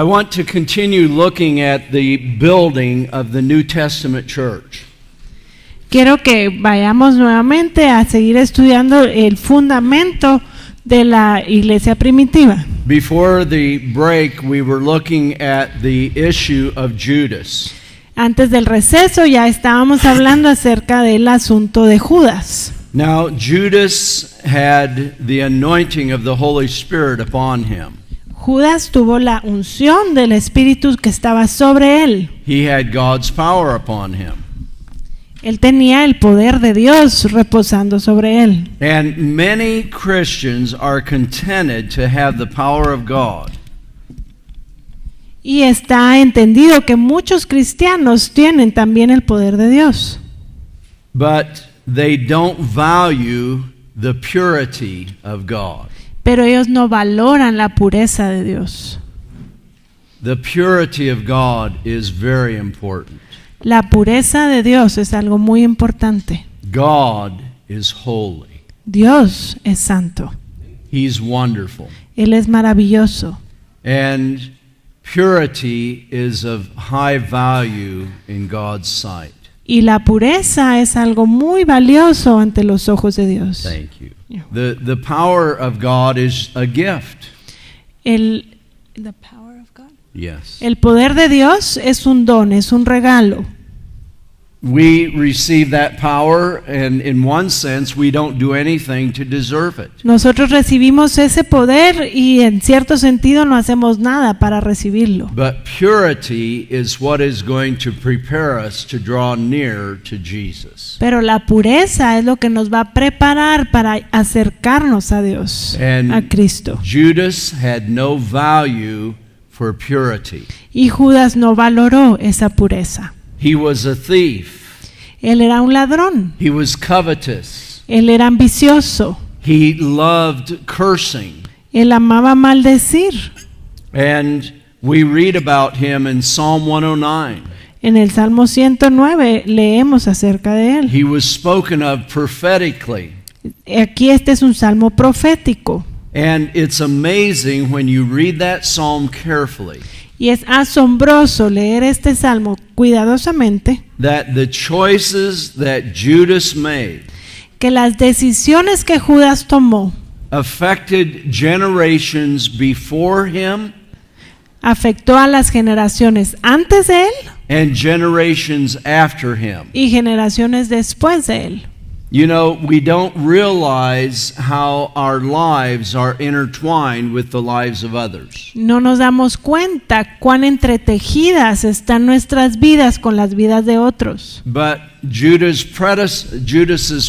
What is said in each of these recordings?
I want to continue looking at the building of the New Testament church. Quiero que vayamos nuevamente a seguir estudiando el fundamento de la iglesia primitiva. Before the break, we were looking at the issue of Judas. Antes del receso ya estábamos hablando acerca del asunto de Judas. Now, Judas had the anointing of the Holy Spirit upon him. Judas tuvo la unción del Espíritu que estaba sobre él. He had God's power upon him. Él tenía el poder de Dios reposando sobre él. And many Christians are contented to have the power of God. Y está entendido que muchos cristianos tienen también el poder de Dios. But they don't value the purity of God. Pero ellos no valoran la pureza de Dios. The purity of God is very important. La pureza de Dios es algo muy importante. God is holy. Dios es santo. He's wonderful. Él es maravilloso. And purity is of high value in God's sight. Y la pureza es algo muy valioso ante los ojos de Dios. Thank you. The power of God is a gift. The power of God. Yes. El poder de Dios es un don, es un regalo. We receive that power, and in one sense, we don't do anything to deserve it. Nosotros recibimos ese poder y en cierto sentido no hacemos nada para recibirlo. But purity is what is going to prepare us to draw near to Jesus. Pero la pureza es lo que nos va a preparar para acercarnos a Dios, And a Cristo. Judas had no value for purity. Y Judas no valoró esa pureza. He was a thief. Él era un ladrón. He was covetous. Él era ambicioso. He loved cursing. Él amaba maldecir. And we read about him in Psalm 109. En el Salmo 109 leemos acerca de él. He was spoken of prophetically. Aquí este es un salmo profético. And it's amazing when you read that psalm carefully. Y es asombroso leer este salmo cuidadosamente. That the choices that Judas made Que las decisiones que Judas tomó affected generations before him afectó a las generaciones antes de él and generations after him. y generaciones después de él. You know, we don't realize how our lives are intertwined with the lives of others. No nos damos cuenta cuán entretejidas están nuestras vidas con las vidas de otros. But Judas's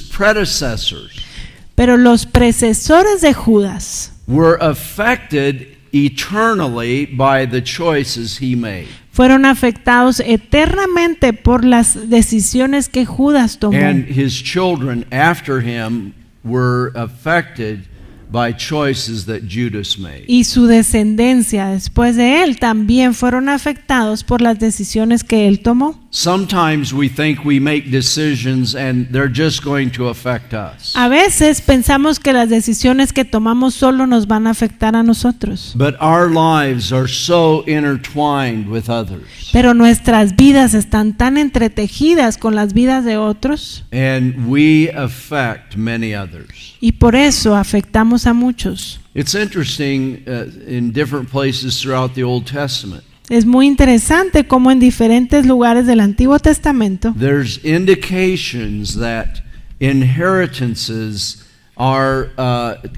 predecessors Pero los predecesores de Judas were affected eternally by the choices he made. fueron afectados eternamente por las decisiones que Judas tomó. And his children after him were affected by choices that Judas made. Y su descendencia después de él también fueron afectados por las decisiones que él tomó. Sometimes we think we make decisions and they're just going to affect us. A veces pensamos que las decisiones que tomamos solo nos van a afectar a nosotros. But our lives are so intertwined with others. Pero nuestras vidas están tan entretejidas con las vidas de otros. And we affect many others. Y por eso afectamos a muchos. It's interesting in different places throughout the Old Testament. Es muy interesante cómo en diferentes lugares del Antiguo Testamento There's indications that inheritances are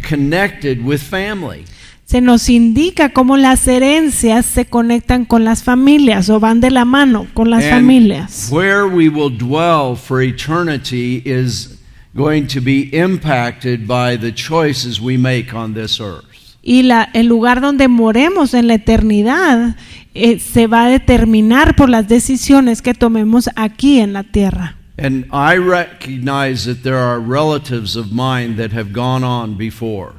connected with family. se nos indica cómo las herencias se conectan con las familias o van de la mano con las familias. Where we will dwell for eternity is going to be impacted by the choices we make on this earth. Y el lugar donde moremos en la eternidad se va a determinar por las decisiones que tomemos aquí en la tierra. And I recognize that there are relatives of mine that have gone on before.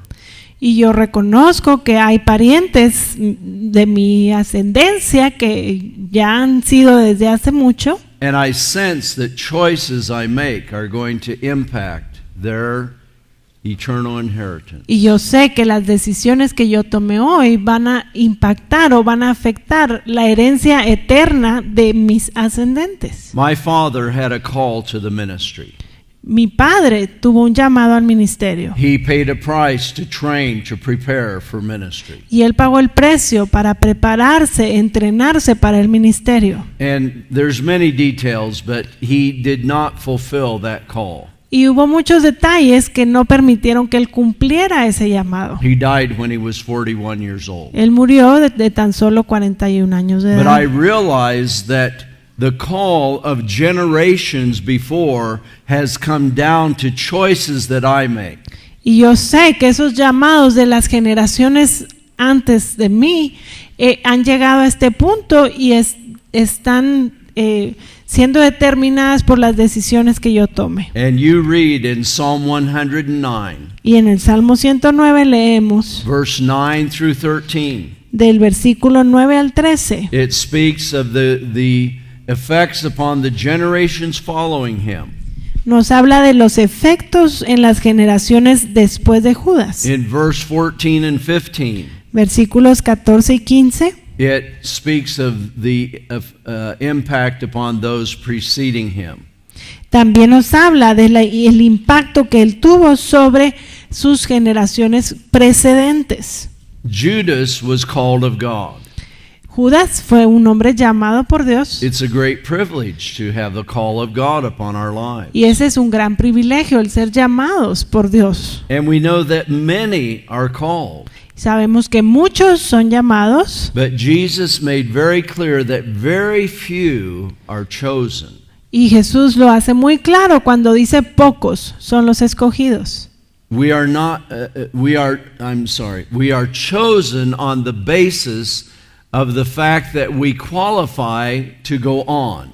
Y yo reconozco que hay parientes de mi ascendencia que ya han sido desde hace mucho. And I sense that choices I make are going to impact their eternal inheritance. Y yo sé que las decisiones que yo tomé hoy van a impactar o van a afectar la herencia eterna de mis ascendentes. My father had a call to the ministry. Mi padre tuvo un llamado al ministerio He paid a price to train, to prepare for ministry. y él pagó el precio para prepararse, entrenarse para el ministerio. And there's many details, but he did not fulfill that call. Y hubo muchos detalles que no permitieron que él cumpliera ese llamado. He died when he was 41 years old. Él murió de tan solo 41 años de But I edad. realized that the call of generations before has come down to choices that I make. Y yo sé que esos llamados de las generaciones antes de mí han llegado a este punto y están siendo determinadas por las decisiones que yo tome. And you read in Psalm 109, Y en el Salmo 109 leemos verse 9 through 13. del versículo 9 al 13. It speaks of the effects upon the generations following him. Nos habla de los efectos en las generaciones después de Judas. In verse 14 and 15, Versículos 14 y 15 it speaks of the impact upon those preceding him. también nos habla del impacto que él tuvo sobre sus generaciones precedentes. Judas was called of God. Judas fue un hombre llamado por Dios It's a great privilege to have the call of God upon our lives. y ese es un gran privilegio, el ser llamados por Dios. And we know that many are called. Sabemos que muchos son llamados, But Jesus made very clear that very few are chosen. y Jesús lo hace muy claro cuando dice pocos son los escogidos. We are chosen on the basis of the fact that we qualify to go on.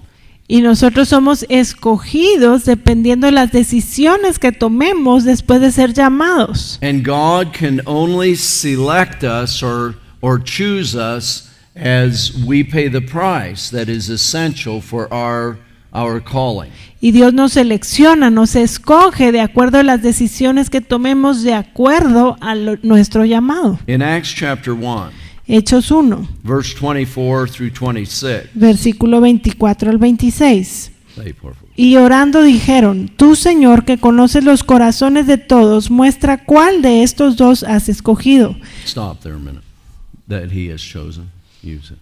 Y nosotros somos escogidos dependiendo de las decisiones que tomemos después de ser llamados. And God can only select us or choose us as we pay the price that is essential for our calling. Y Dios nos selecciona, nos escoge de acuerdo a las decisiones que tomemos de acuerdo a nuestro llamado. In Acts chapter 1, Hechos 1, verse 24 through 26. versículo 24 al 26. Say, por favor. Y orando dijeron: Tú, Señor, que conoces los corazones de todos, muestra cuál de estos dos has escogido. Stop there a minute. That he has chosen. Use it.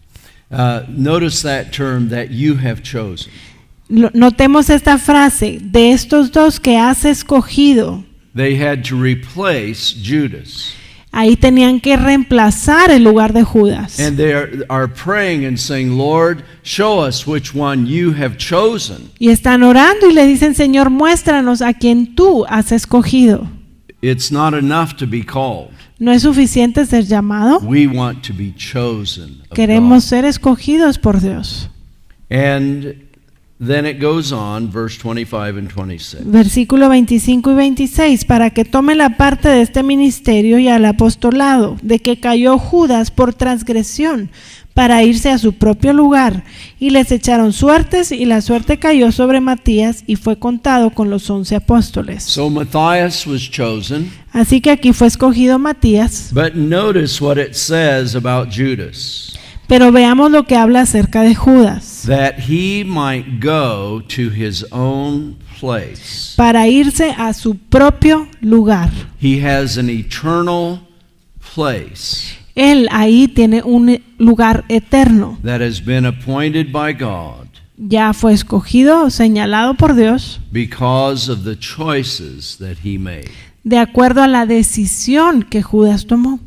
Notice that term, that you have chosen. Notemos esta frase, de estos dos que has escogido. They had to replace Judas. Ahí tenían que reemplazar el lugar de Judas. And they are praying and saying, Lord, show us which one you have chosen. Y están orando y le dicen: Señor, muéstranos a quien tú has escogido. It's not enough to be called. No es suficiente ser llamado. We want to be chosen of Queremos God. ser escogidos por Dios. And then it goes on, verse 25 and 26. Versículo 25 y 26, para que tome la parte de este ministerio y al apostolado, de que cayó Judas por transgresión, para irse a su propio lugar. Y les echaron suertes, y la suerte cayó sobre Matías, y fue contado con los 11 apóstoles. So Matthias was chosen, Así que aquí fue escogido Matías, but notice what it says about Judas. pero veamos lo que habla acerca de Judas. That he might go to his own place. Para irse a su propio lugar. He has an eternal place Él ahí tiene un lugar eterno. that has been appointed by God Ya fue escogido o señalado por Dios because of the choices that he made. de acuerdo a la decisión que Judas tomó.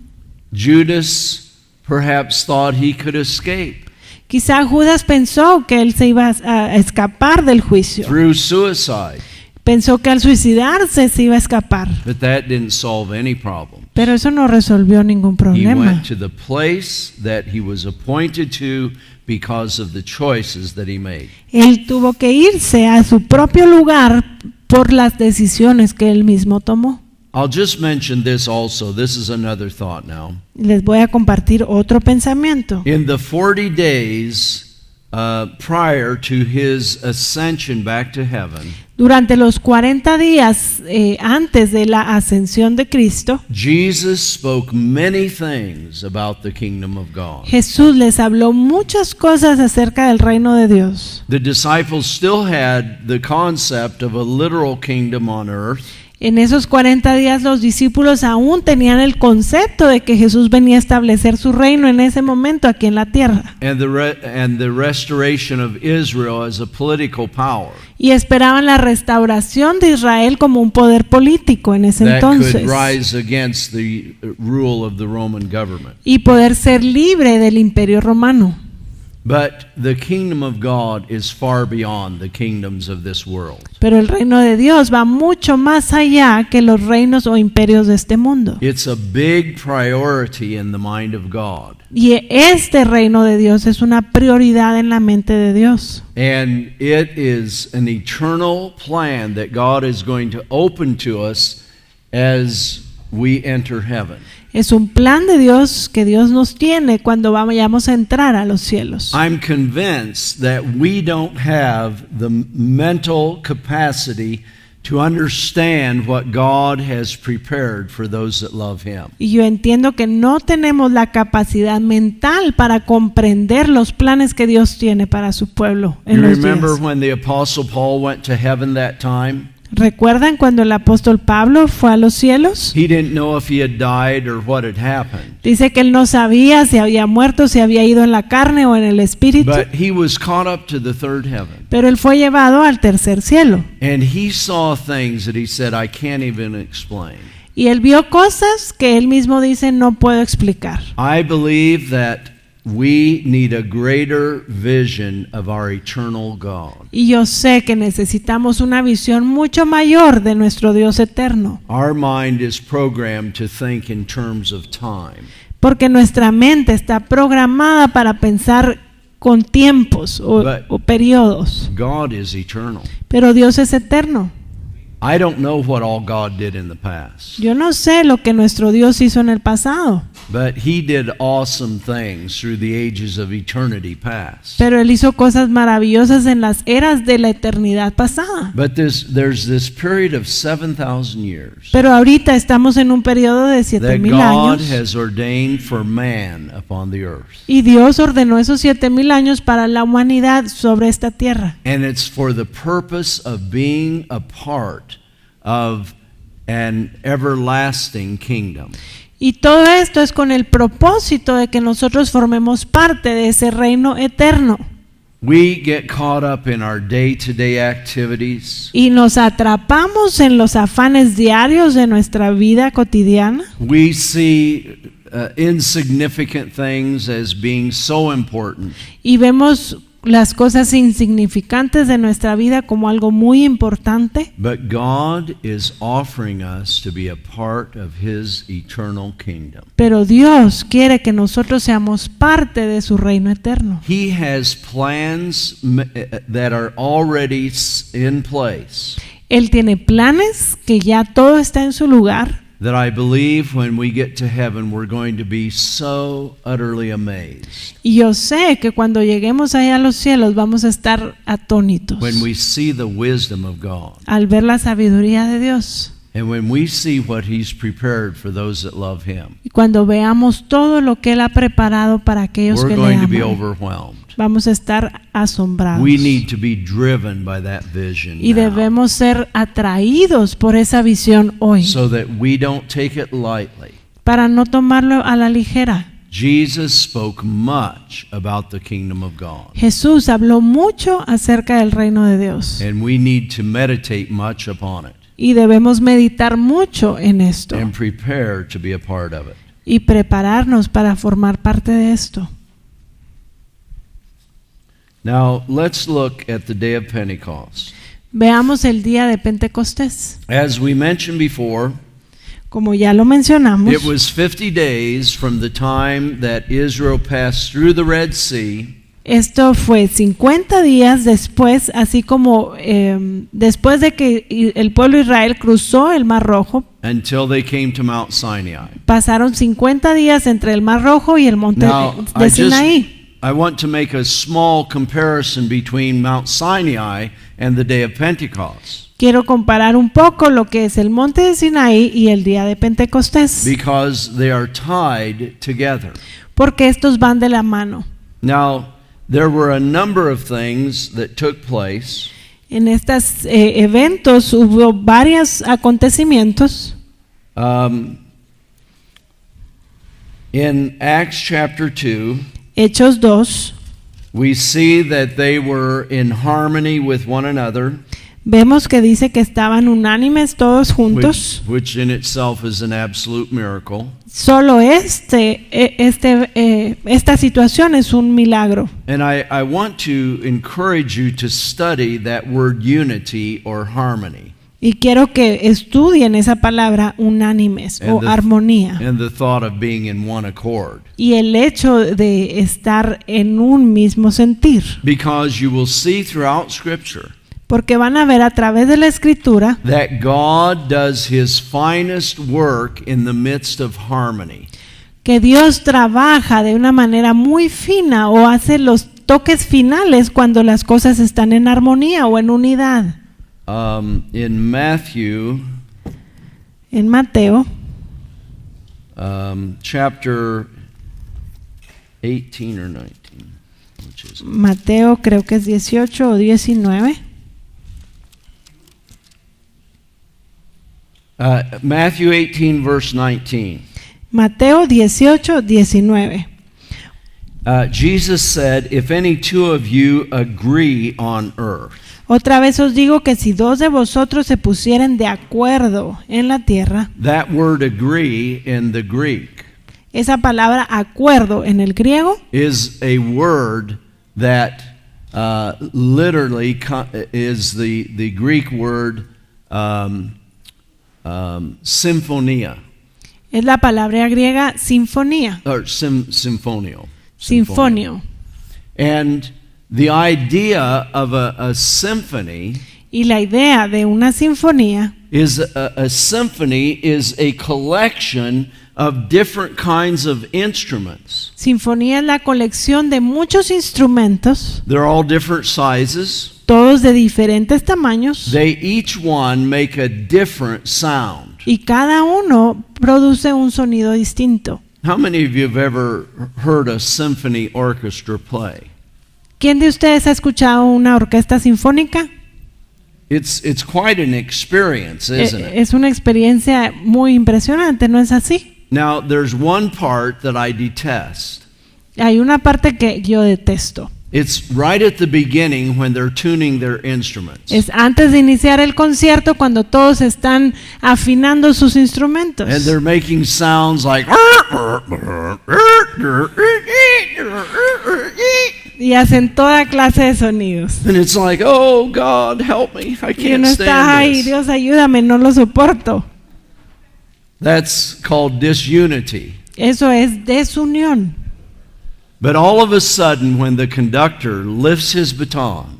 Judas perhaps thought he could escape Quizá Judas pensó que él se iba a escapar del juicio. through suicide, Pensó que al suicidarse se iba a escapar. but that didn't solve any problem. Pero eso no resolvió ningún He problema. went to the place that he was appointed to because of the choices that he made. Él tuvo que irse a su propio lugar por las decisiones que él mismo tomó. I'll just mention this also. This is another thought now. Les voy a compartir otro pensamiento. In the 40 days prior to his ascension back to heaven, Durante los 40 días antes de la ascensión de Cristo, Jesus spoke many things about the kingdom of God. Jesús les habló muchas cosas acerca del reino de Dios. The disciples still had the concept of a literal kingdom on earth, En esos 40 días los discípulos aún tenían el concepto de que Jesús venía a establecer su reino en ese momento aquí en la tierra. and the restoration of Israel as a political power Y esperaban la restauración de Israel como un poder político en ese that entonces. could rise against the rule of the Roman government. Y poder ser libre del imperio romano. But the kingdom of God is far beyond the kingdoms of this world. Pero el reino de Dios va mucho más allá que los reinos o imperios de este mundo. It's a big priority in the mind of God. Y este reino de Dios es una prioridad en la mente de Dios. And it is an eternal plan that God is going to open to us as we enter heaven. Es un plan de Dios que Dios nos tiene cuando vayamos a entrar a los cielos. I'm convinced that we don't have the mental capacity to understand what God has prepared for those that love Him. Y yo entiendo que no tenemos la capacidad mental para comprender los planes que Dios tiene para su pueblo en You los remember días. when the Apostle Paul went to heaven that time? ¿Recuerdan cuando el apóstol Pablo fue a los cielos? He didn't know if he had died or what had happened. Dice que él no sabía si había muerto, si había ido en la carne o en el espíritu, But he was caught up to the third heaven. pero él fue llevado al tercer cielo. And he saw things that he said, I can't even explain. Y él vio cosas que él mismo dice no puedo explicar. I believe that we need a greater vision of our eternal God. Y yo sé que necesitamos una visión mucho mayor de nuestro Dios eterno, Our mind is programmed to think in terms of time. porque nuestra mente está programada para pensar con tiempos o periodos, God is eternal. pero Dios es eterno. I don't know what all God did in the past, Yo no sé lo que nuestro Dios hizo en el pasado, but He did awesome things through the ages of eternity past. pero Él hizo cosas maravillosas en las eras de la eternidad pasada. But there's this period of 7,000 years Pero ahorita estamos en un periodo de that 7,000 God años has ordained for man upon the earth. y Dios ordenó esos 7,000 años para la humanidad sobre esta tierra. And it's for the purpose of being a part of an everlasting kingdom. Y todo esto es con el propósito de que nosotros formemos parte de ese reino eterno. We get caught up in our day-to-day activities. Y nos atrapamos en los afanes diarios de nuestra vida cotidiana. We see insignificant things as being so important. Y vemos las cosas insignificantes de nuestra vida como algo muy importante. But God is offering us to be a part of His eternal kingdom. Pero Dios quiere que nosotros seamos parte de su reino eterno. He has plans that are already in place Él tiene planes que ya todo está en su lugar. that I believe when we get to heaven we're going to be so utterly amazed. Y yo sé que cuando lleguemos allá a los cielos vamos a estar atónitos When we see the wisdom of God al ver la sabiduría de Dios. and when we see what He's prepared for those that love Him, Y cuando veamos todo lo que Él ha preparado para aquellos we're que le going to be aman, overwhelmed. vamos a estar asombrados. We need to be driven by that vision Y now, debemos ser atraídos por esa visión hoy, so that we don't take it lightly. para no tomarlo a la ligera. Jesus spoke much about the kingdom of God, Jesús habló mucho acerca del reino de Dios and we need to meditate much upon it y debemos meditar mucho en esto and prepare to be a part of it. y prepararnos para formar parte de esto. Now, let's look at the day of Pentecost. Veamos el día de Pentecostés. As we mentioned before, Como ya lo mencionamos, it was 50 days from the time that Israel passed through the Red Sea esto fue 50 días después, así como después de que el pueblo de Israel cruzó el Mar Rojo. until they came to Mount Sinai. Pasaron 50 días entre el Mar Rojo y el monte Now, de Sinaí. I want to make a small comparison between Mount Sinai and the day of Pentecost. Quiero comparar un poco lo que es el monte de Sinaí y el día de Pentecostés, Because they are tied together. porque estos van de la mano. Now, there were a number of things that took place. En estos eventos hubo varios acontecimientos. In Acts chapter 2, Hechos 2, we see that they were in harmony with one another, vemos que dice que estaban unánimes todos juntos. which in itself is an absolute miracle. Solo esta situación es un milagro. And I want to encourage you to study that word unity or harmony Y quiero que estudien esa palabra unánimes o armonía. and the thought of being in one accord. Y el hecho de estar en un mismo sentir. Because you will see throughout Scripture Porque van a ver a través de la escritura that God does His finest work in the midst of harmony. que Dios trabaja de una manera muy fina o hace los toques finales cuando las cosas están en armonía o en unidad. In Matthew En Mateo, chapter 18 or 19, which is Mateo creo que es 18 o 19. Matthew 18 verse 19. Mateo 18, 19. Jesus said, "If any two of you agree on earth." Otra vez os digo que si dos de vosotros se pusieren de acuerdo en la tierra, That word agree in the Greek esa palabra acuerdo en el griego is a word that literally is the Greek word symphonia, es la palabra griega sinfonía, or symphonio. sinfonio. And the idea of a symphony Y la idea de una sinfonía is a symphony is a collection of different kinds of instruments. Sinfonía es la colección de muchos instrumentos, They're all different sizes. todos de diferentes tamaños, They each one make a different sound. y cada uno produce un sonido distinto. How many of you have ever heard a symphony orchestra play? ¿Quién de ustedes ha escuchado una orquesta sinfónica? It's quite an experience, isn't it? Es una experiencia muy impresionante, ¿no es así? Now, there's one part that I detest. Hay una parte que yo detesto. It's right at the beginning when they're tuning their instruments. Es antes de iniciar el concierto cuando todos están afinando sus instrumentos. And they're making sounds like Y hacen toda clase de sonidos. and it's like, "Oh God, help me. I Y uno can't está, stand ay, this." Dios, ayúdame, no lo soporto. That's called disunity. Eso es desunión. But all of a sudden when the conductor lifts his baton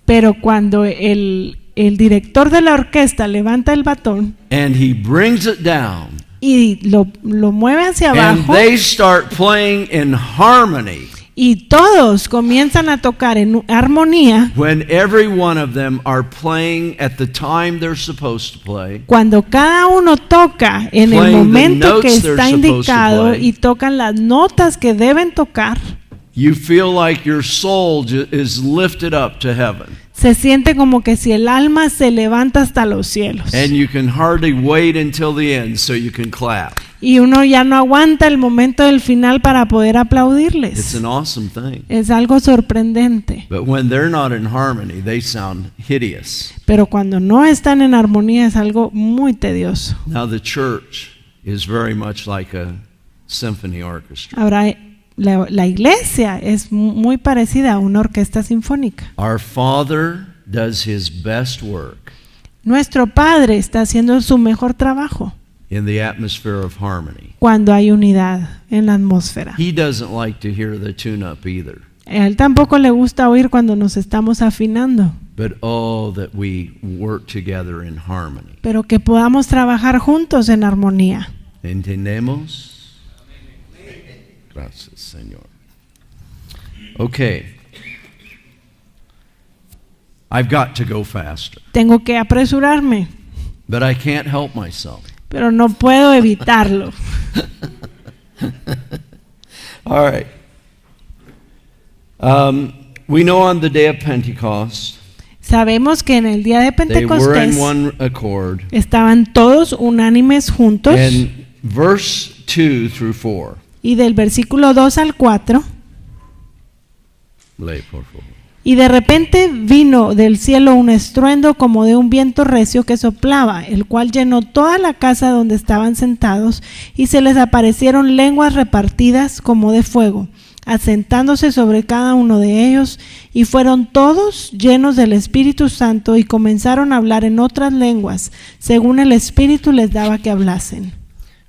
Pero cuando el director de la orquesta levanta el batón and he brings it down y lo mueve hacia and abajo they start playing in harmony, y todos comienzan a tocar en armonía, when every one of them are playing at the time they're supposed to play, cuando cada uno toca en el Playing the momento que notes they're está supposed to indicado play. y tocan las notas que deben tocar, you feel like your soul is lifted up to heaven. se siente como que si el alma se levanta hasta los cielos. And you can hardly wait until the end so you can clap. Y uno ya no aguanta el momento del final para poder It's aplaudirles. an awesome thing. Es algo sorprendente. But when they're not in harmony, they sound hideous. Pero cuando no están en armonía es algo muy tedioso. Now the church is very much like a symphony orchestra. Ahora, la iglesia es muy parecida a una orquesta sinfónica. Our Father does His best work Nuestro Padre está haciendo su mejor trabajo in the atmosphere of harmony. cuando hay unidad en la atmósfera. He doesn't like to hear the tune-up either. A él tampoco le gusta oír cuando nos estamos afinando, But oh, that we work together in harmony. pero que podamos trabajar juntos en armonía. ¿Entendemos? Gracias, Señor. Okay. I've got to go faster, Tengo que apresurarme, but I can't help myself. pero no puedo evitarlo. All right. We know on the day of Pentecost, Sabemos que en el día de they were in Pentecostés one accord. estaban todos unánimes juntos, And verse 2 through 4. y del versículo 2 al 4, Lee, por favor. y de repente vino del cielo un estruendo como de un viento recio que soplaba, el cual llenó toda la casa donde estaban sentados, y se les aparecieron lenguas repartidas como de fuego, asentándose sobre cada uno de ellos, y fueron todos llenos del Espíritu Santo y comenzaron a hablar en otras lenguas, según el Espíritu les daba que hablasen.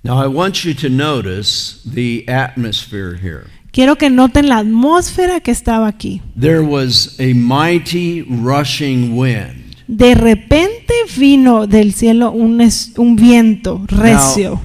Now I want you to notice the atmosphere here. Quiero que noten la atmósfera que estaba aquí. There was a mighty rushing wind. De repente vino del cielo un viento recio.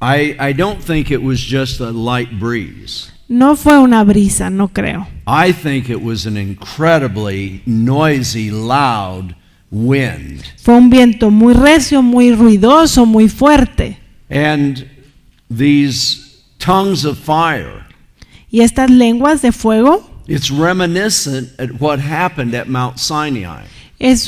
I don't think it was just a light breeze. No fue una brisa, no creo. I think it was an incredibly noisy, loud wind. Fue un viento muy recio, muy ruidoso, muy fuerte. And these tongues of fire, Y estas lenguas de fuego it's reminiscent at what happened at Mount Sinai. es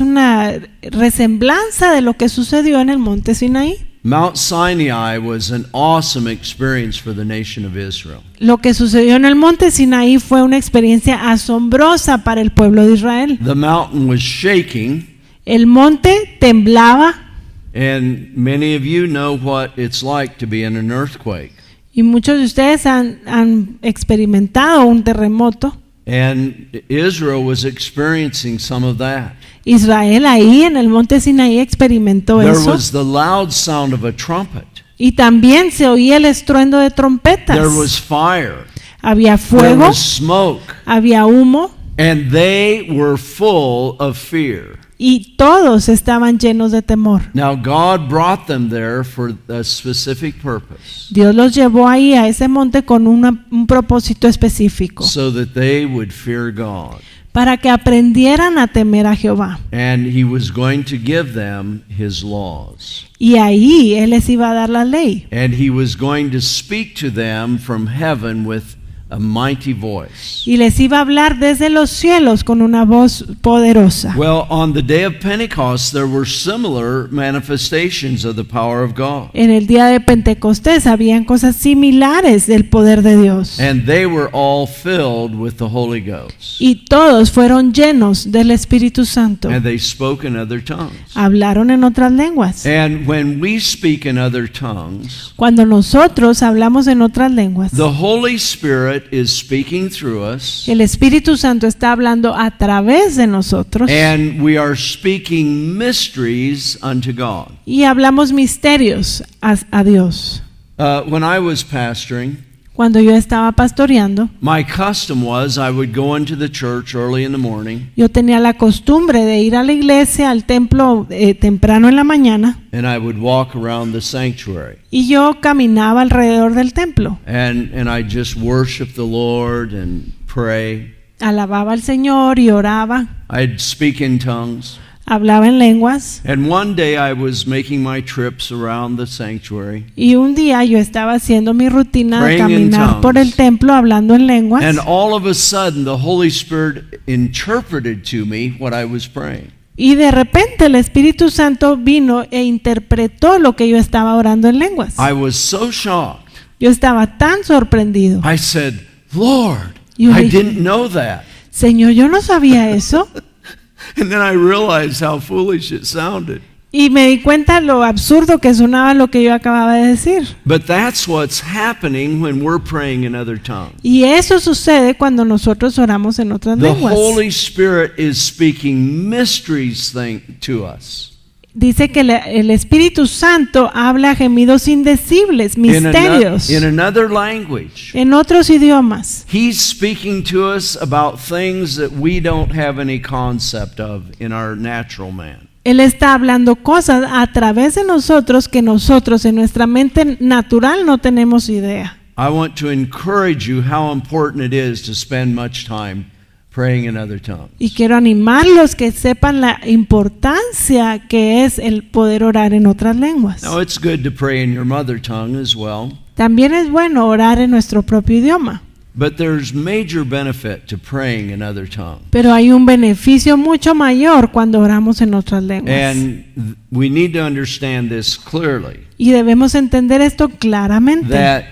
una resemblanza de lo que sucedió en el monte Sinaí. Mount Sinai was an awesome experience for the nation of Israel. Lo que sucedió en el monte Sinaí fue una experiencia asombrosa para el pueblo de Israel. The mountain was shaking, El monte temblaba, and many of you know what it's like to be in an earthquake. y muchos de ustedes han experimentado un terremoto. And Israel was experiencing some of that. Israel ahí en el monte Sinaí experimentó There eso. was the loud sound of a trumpet. Y también se oía el estruendo de trompetas. There was fire. Había There fuego, was smoke. había humo, And they were full of fear. y todos estaban llenos de temor. Now God brought them there for a specific purpose, Dios los llevó ahí a ese monte con un propósito específico, so that they would fear God. para que aprendieran a temer a Jehová. And he was going to give them his laws. Y ahí Él les iba a dar la ley. And he was going to speak to them from heaven with a mighty voice. Y les iba a hablar desde los cielos con una voz poderosa. Well, on the day of Pentecost, there were similar manifestations of the power of God. En el día de Pentecostés habían cosas similares del poder de Dios. And they were all filled with the Holy Ghost. Y todos fueron llenos del Espíritu Santo. And they spoke in other tongues. Hablaron en otras lenguas. And when we speak in other tongues, Cuando nosotros hablamos en otras lenguas, the Holy Spirit is speaking through us, el Espíritu Santo está hablando a través de nosotros and we are speaking mysteries unto God. y hablamos misterios a Dios. When I was pastoring, Cuando yo estaba pastoreando, my custom was I would go into the church early in the morning, yo tenía la costumbre de ir a la iglesia, al templo temprano en la mañana, and I would walk around the sanctuary. y yo caminaba alrededor del templo. And I just worship the Lord and pray. Alababa al Señor y oraba, I'd speak in tongues. hablaba en lenguas. And one day I was making my trips around the sanctuary, Y un día yo estaba haciendo mi rutina de Praying in caminar tongues. por el templo hablando en lenguas. and all of a sudden the Holy Spirit interpreted to me what I was praying. Y de repente el Espíritu Santo vino e interpretó lo que yo estaba orando en lenguas. I was so shocked. Yo estaba tan sorprendido. I said, Lord, You I re- didn't know that. Señor, yo no sabía eso. And then I realized how foolish it sounded. Y me di cuenta lo absurdo que sonaba lo que yo acababa de decir. But that's what's happening when we're praying in other tongues. Y eso sucede cuando nosotros oramos en otras The lenguas. Holy Spirit is speaking mysteries to us. Dice que el Espíritu Santo habla gemidos indecibles, misterios, In another language. en otros idiomas. He's speaking to us about things that we don't have any concept of in our natural man. Él está hablando cosas a través de nosotros que nosotros en nuestra mente natural no tenemos idea. I want to encourage you how important it is to spend much time praying in other tongues. Y quiero animarlos que sepan la importancia que es el poder orar en otras lenguas. Now, it's good to pray in your mother tongue as well, También es bueno orar en nuestro propio idioma, but there's major benefit to praying in other tongues. pero hay un beneficio mucho mayor cuando oramos en otras lenguas. And we need to understand this clearly, Y debemos entender esto claramente. that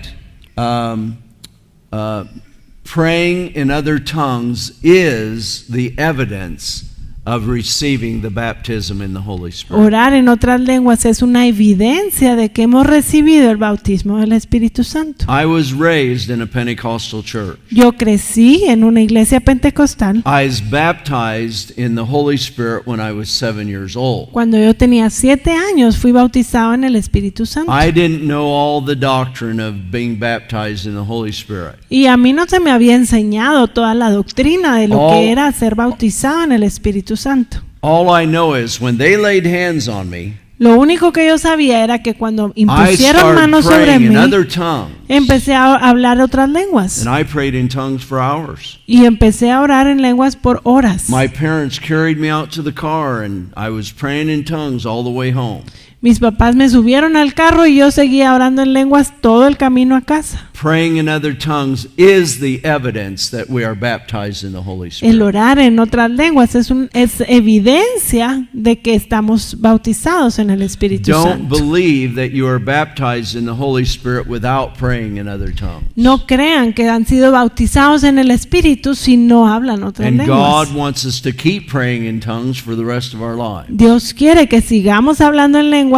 praying in other tongues is the evidence of receiving the baptism in the Holy Spirit. Orar en otras lenguas es una evidencia de que hemos recibido el bautismo del Espíritu Santo. I was raised in a Pentecostal church. Yo crecí en una iglesia pentecostal. I was baptized in the Holy Spirit when I was 7 years old. Cuando yo tenía 7 años fui bautizado en el Espíritu Santo. I didn't know all the doctrine of being baptized in the Holy Spirit. Y a mí no se me había enseñado toda la doctrina de lo All- que era ser bautizado en el Espíritu Santo. All I know is when they laid hands on me, Lo único que yo sabía era que cuando I impusieron started manos sobre praying in mí, other tongues. empecé a hablar otras lenguas. And I prayed in tongues for hours. Y empecé a orar en lenguas por horas. My parents carried me out to the car and I was praying in tongues all the way home. Mis papás me subieron al carro y yo seguía orando en lenguas todo el camino a casa. Praying in other tongues is the evidence that we are baptized in the Holy El Spirit. orar en otras lenguas es evidencia de que estamos bautizados en el Espíritu Don't Santo. believe that you are baptized in the Holy Spirit without praying in other tongues. No crean que han sido bautizados en el Espíritu si no hablan otras And lenguas. God wants us to keep praying in tongues for the rest of our lives. Dios quiere que sigamos hablando en lenguas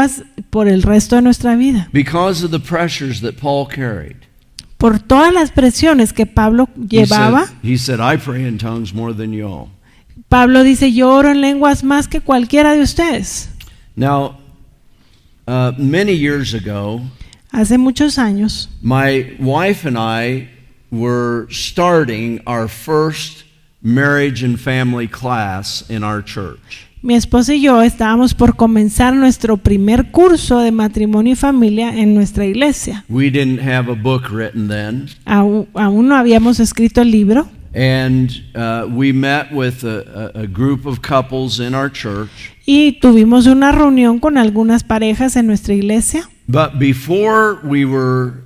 por el resto de nuestra vida. Because of the pressures that Paul carried. Por todas las presiones que Pablo llevaba, He said, I pray in tongues more than you all. Pablo dice, yo oro en lenguas más que cualquiera de ustedes. Now, many years ago, Hace muchos años, my wife and I were starting our first marriage and family class in our church. mi esposa y yo estábamos por comenzar nuestro primer curso de matrimonio y familia en nuestra iglesia. We didn't have a book written then, Aún no habíamos escrito el libro. and we met with a group of couples in our church. Y tuvimos una reunión con algunas parejas en nuestra iglesia. But before we were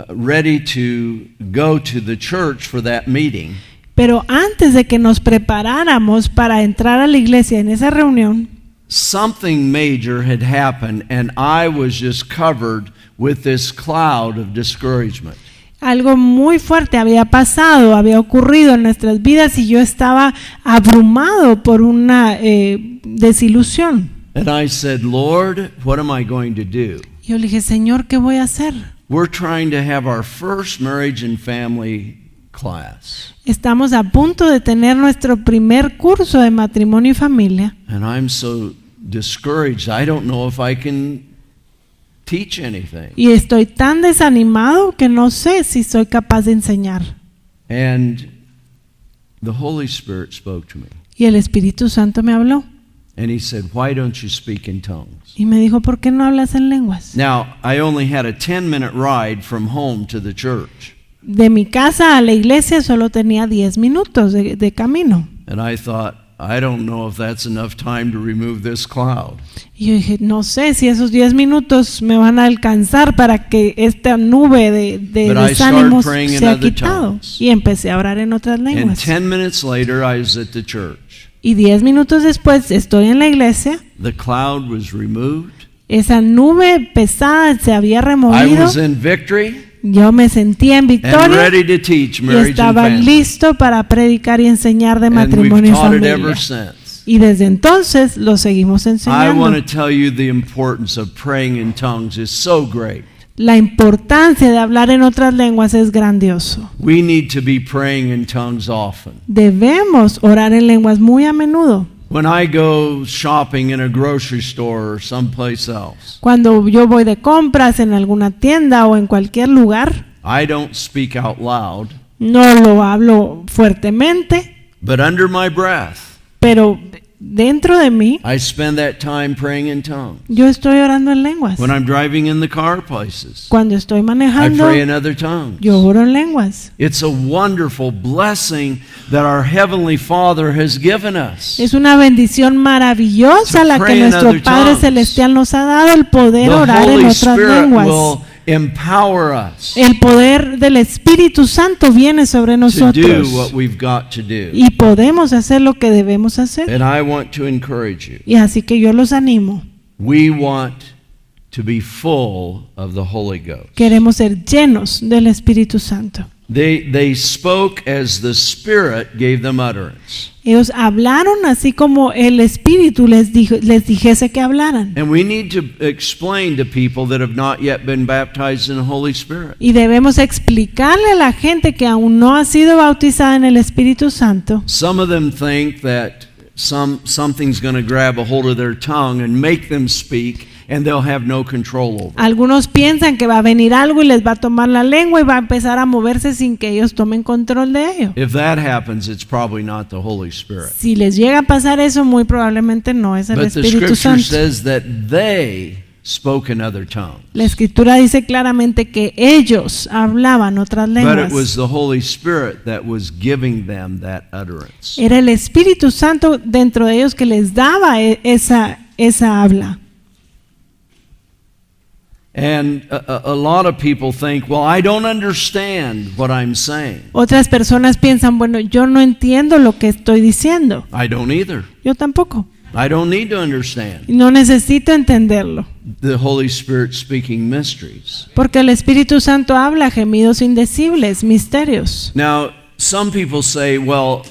ready to go to the church for that meeting, Pero antes de que nos preparáramos para entrar a la iglesia en esa reunión, something major had happened, and I was just covered with this cloud of discouragement. algo muy fuerte había pasado, había ocurrido en nuestras vidas y yo estaba abrumado por una desilusión. And I said, Lord, what am I going to do? Yo le dije, Señor, ¿qué voy a hacer? We're trying to have our first marriage and family class, Estamos a punto de tener nuestro primer curso de matrimonio y familia and I'm so discouraged. I don't know if I can teach anything. y estoy tan desanimado que no sé si soy capaz de enseñar. And the Holy Spirit spoke to me, Y el Espíritu Santo me habló and he said, why don't you speak in tongues? y me dijo, ¿por qué no hablas en lenguas? Now, I only had a 10-minute ride from home to the church. De mi casa a la iglesia solo tenía 10 minutos de camino. And I thought, I don't know if that's enough time to remove this cloud. Y yo dije, no sé si esos 10 minutos me van a alcanzar para que esta nube de But I desánimos started praying in sea other quitado. tongues. Y empecé a orar en otras And lenguas. 10 minutes later, I was at the church. Y 10 minutos después estoy en la iglesia. The cloud was removed. Esa nube pesada se había I removido. was in victory Yo me sentía en and victoria ready to teach y marriage and estaba family. listo para predicar y enseñar de And we've matrimonio y taught it familia. ever since. Y desde entonces lo seguimos I enseñando. want to tell you the importance of praying in tongues is so great. La importancia de hablar en otras lenguas es grandioso. We need to be praying in tongues often. Debemos orar en lenguas muy a menudo. When I go shopping in a grocery store or someplace else, Cuando yo voy de compras en alguna tienda o en cualquier lugar, I don't speak out loud, no lo hablo fuertemente, but under my breath, pero dentro de mí, I spend that time praying in tongues. yo estoy orando en lenguas. When I'm driving in the car places, Cuando estoy I manejando, pray in other tongues. yo oro en lenguas. It's a wonderful blessing that our Heavenly Father has given us. Es una bendición maravillosa To la pray que in nuestro other Padre tongues. Celestial nos ha dado, el poder The orar en Holy otras Spirit lenguas. will empower us El poder del Espíritu Santo viene sobre to do nosotros what we've got to do. y podemos hacer lo que debemos hacer. And I want to encourage you. Y así que yo los animo. We want to be full of the Holy Ghost. Queremos ser llenos del Espíritu Santo. They spoke as the Spirit gave them utterance. Ellos hablaron así como el Espíritu les dijese que hablaran. And we need to explain to people that have not yet been baptized in the Holy Spirit. Y debemos explicarle a la gente que aún no ha sido bautizada en el Espíritu Santo. Some of them think that something's going to grab a hold of their tongue and make them speak, and they'll have no control over it. Algunos piensan que va a venir algo y les va a tomar la lengua y va a empezar a moverse sin que ellos tomen control de ello. If that happens, it's probably not the Holy Spirit. Si les llega a pasar eso, muy probablemente no es el But the Espíritu Scripture Santo. says that they spoke in other tongues. La Escritura dice claramente que ellos hablaban otras But it lenguas. was the Holy Spirit that was giving them that utterance. Era el Espíritu Santo dentro de ellos que les daba esa habla. And a lot of people think, well, I don't understand what I'm saying. Otras personas piensan, bueno, yo no entiendo lo que estoy diciendo. I don't either. Yo tampoco. I don't need to understand. No necesito entenderlo. The Holy Spirit speaking mysteries. Porque el Espíritu Santo habla gemidos indecibles, misterios. Now, some people say, well,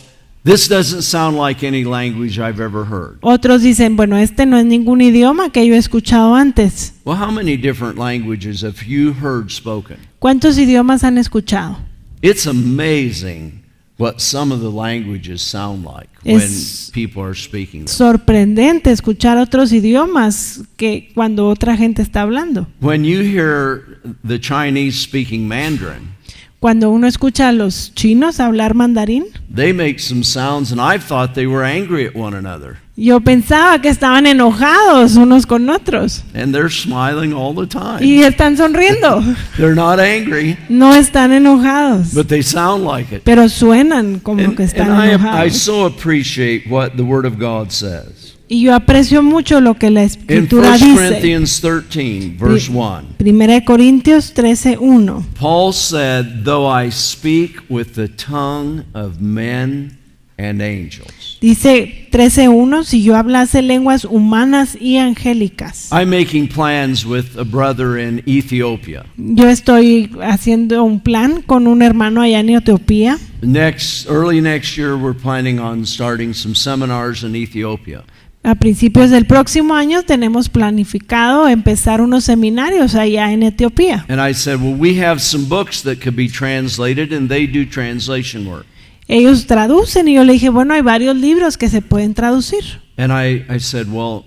this doesn't sound like any language I've ever heard. Otros dicen, bueno, este no es ningún idioma que yo he escuchado antes. Well, how many different languages have you heard spoken? ¿Cuántos idiomas han escuchado? It's amazing what some of the languages sound like when Es people are speaking them. sorprendente escuchar otros idiomas que cuando otra gente está hablando. When you hear the Chinese speaking Mandarin, Cuando uno escucha a los chinos hablar mandarín, they make some sounds, and I've thought they were angry at one another. yo pensaba que estaban enojados unos con otros And they're smiling all the time. y están sonriendo. They're not angry, No están enojados, but they sound like it. pero suenan como And, que están I enojados. so appreciate what the Word of God says. Y yo aprecio mucho lo que la In Escritura 1 dice. Corinthians 13, verse 1, Primera de Corintios 13:1. Paul said, though I speak with the tongue of men and angels, Dice 13:1, si yo hablase lenguas humanas y angélicas. I'm making plans with a brother in Ethiopia. Yo estoy haciendo un plan con un hermano allá en Etiopía. Early next year, we're planning on starting some seminars in Ethiopia. A principios del próximo año tenemos planificado empezar unos seminarios allá en Etiopía. And I said, well, we have some books that could be translated, and they do translation work. Ellos traducen y yo le dije, bueno, hay varios libros que se pueden traducir. And I said, well,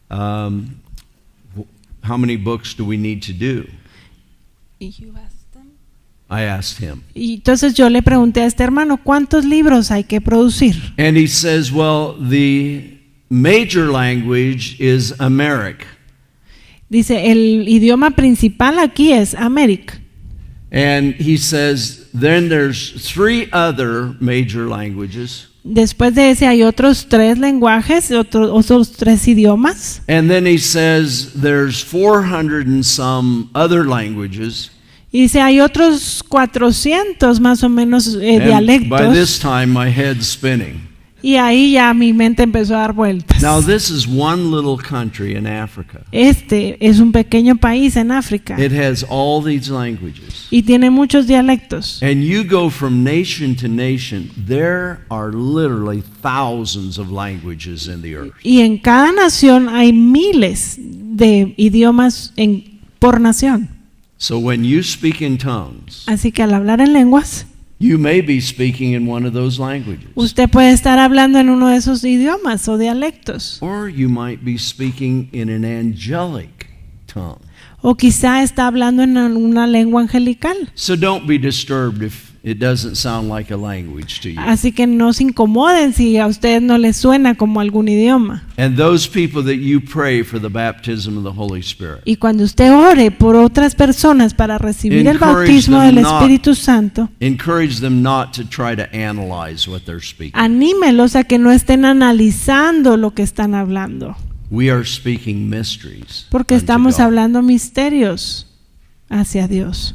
how many books do we need to do? I asked him. Y entonces yo le pregunté a este hermano, ¿cuántos libros hay que producir? And he says, well, the major language is Amharic. Dice, el idioma principal aquí es Amharic. And he says, then there's 3 other major languages. Después de ese hay otros 3 lenguajes, otros 3 idiomas. And then he says there's 400 and some other languages. Y dice, hay otros 400 más o menos And by this dialectos. time, my head's spinning. Y ahí ya mi mente empezó a dar vueltas. Now, this is one little country in Africa. Este es un pequeño país en África It has all these languages. y tiene muchos dialectos. And you go from nation to nation, there are literally thousands of languages in the earth. Y en cada nación hay miles de idiomas por nación. So when you speak in tongues, Así que al hablar en lenguas, you may be speaking in one of those languages. usted puede estar hablando en uno de esos idiomas o dialectos. Or you might be speaking in an angelic tongue. O quizá está hablando en una lengua angelical. So don't be disturbed if it doesn't sound like a language to you. Así que no se incomoden si a ustedes no les suena como algún idioma. And those people that you pray for the baptism of the Holy Spirit, Y cuando usted ore por otras personas para recibir el Encourage bautismo them del not- Espíritu Santo, encourage them not to try to analyze what they're speaking. anímelos a que no estén analizando lo que están hablando, We are speaking mysteries. porque unto estamos God. hablando misterios hacia Dios.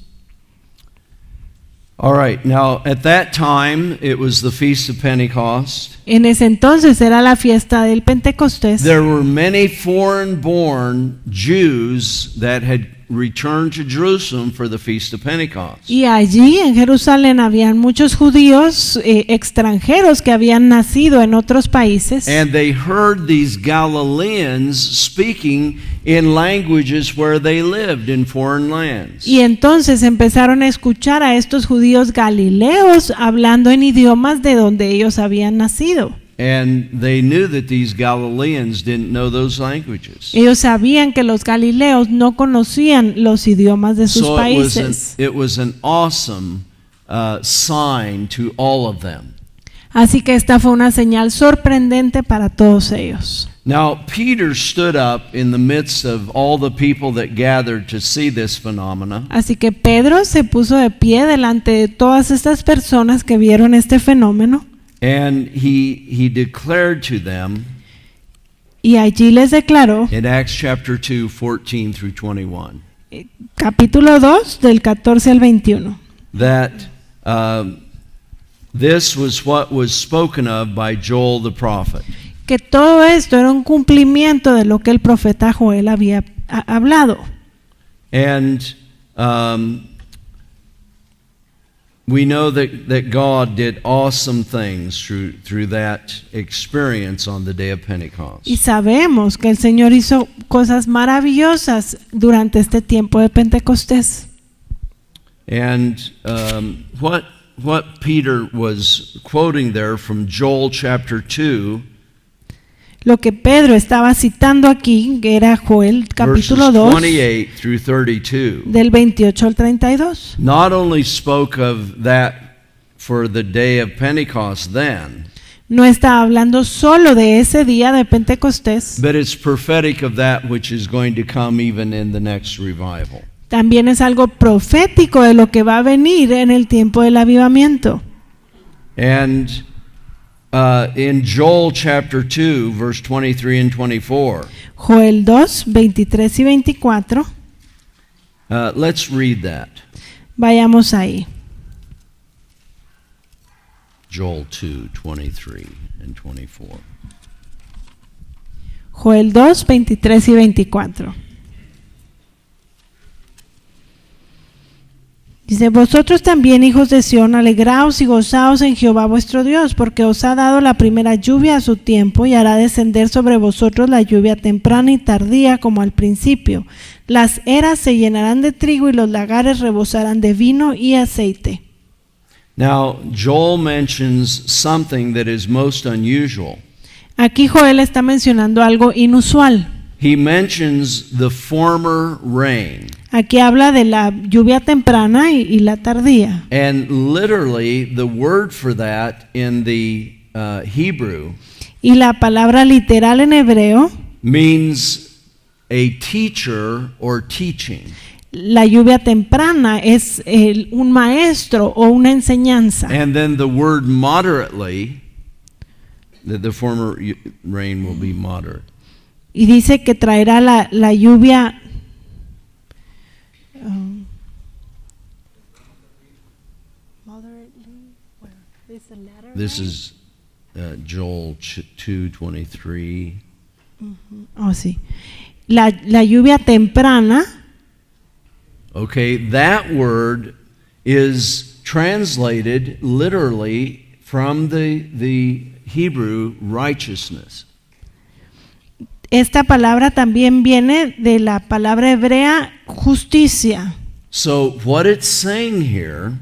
All right, now at that time it was the Feast of Pentecost. En ese entonces era la fiesta del Pentecostés. There were many foreign-born Jews that had returned to Jerusalem for the Feast of Pentecost. Y allí en Jerusalén habían muchos judíos extranjeros que habían nacido en otros países. And they heard these Galileans speaking in languages where they lived in foreign lands. Y entonces empezaron a escuchar a estos judíos galileos hablando en idiomas de donde ellos habían nacido. And they knew that these Galileans didn't know those languages. Ellos sabían que los galileos no conocían los idiomas de sus So países. it was an awesome sign to all of them. Así que esta fue una señal sorprendente para todos ellos. Now, Peter stood up in the midst of all the people that gathered to see this phenomena, Así que Pedro se puso de pie delante de todas estas personas que vieron este fenómeno and he declared to them y allí les declaró, in Acts chapter 2, 14 through 21, capítulo 2 del 14 al 21, that this was what was spoken of by Joel the prophet. que todo esto era un cumplimiento de lo que el profeta Joel había hablado. And we know that God did awesome things through that experience on the day of Pentecost. Y sabemos que el Señor hizo cosas maravillosas durante este tiempo de Pentecostés. And what Peter was quoting there from Joel chapter 2, Lo que Pedro estaba citando aquí, que era Joel verses capítulo 2, 28 through 32, del 28 al 32. not only spoke of that for the day of Pentecost then, No está hablando solo de ese día de Pentecostés, but it's prophetic of that which is going to come even in the next revival. también es algo profético de lo que va a venir en el tiempo del avivamiento. And in Joel chapter 2, verse 23 and 24, Joel 2, 23 y 24, let's read that. vayamos ahí. Joel 2, 23 and 24. Joel 2, 23 y 24. Dice, vosotros también, hijos de Sión, alegraos y gozaos en Jehová vuestro Dios, porque os ha dado la primera lluvia a su tiempo y hará descender sobre vosotros la lluvia temprana y tardía como al principio. Las eras se llenarán de trigo y los lagares rebosarán de vino y aceite. Now, Joel mentions something that is most unusual. Aquí Joel está mencionando algo inusual. He mentions the former rain. Aquí habla de la lluvia temprana y la tardía. And literally, the word for that in the Hebrew Y la palabra literal en hebreo, means a teacher or teaching. la lluvia temprana es un maestro o una enseñanza. And then the word moderately, the former rain will be moderate. Y dice que traerá la lluvia This is Joel 2:23. oh sí, la lluvia temprana. Okay, that word is translated literally from the Hebrew righteousness. Esta palabra también viene de la palabra hebrea justicia. So what it's saying here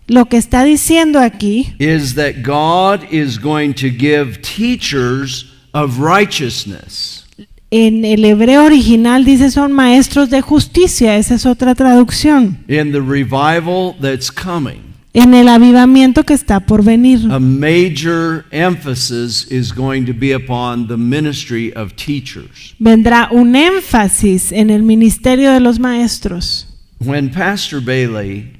Lo que está diciendo aquí is that God is going to give teachers of righteousness. En el hebreo original dice son maestros de justicia, esa es otra traducción. In the revival that's coming, En el avivamiento que está por venir. a major emphasis is going to be upon the ministry of teachers. Vendrá un énfasis en el ministerio de los maestros. When Pastor Bailey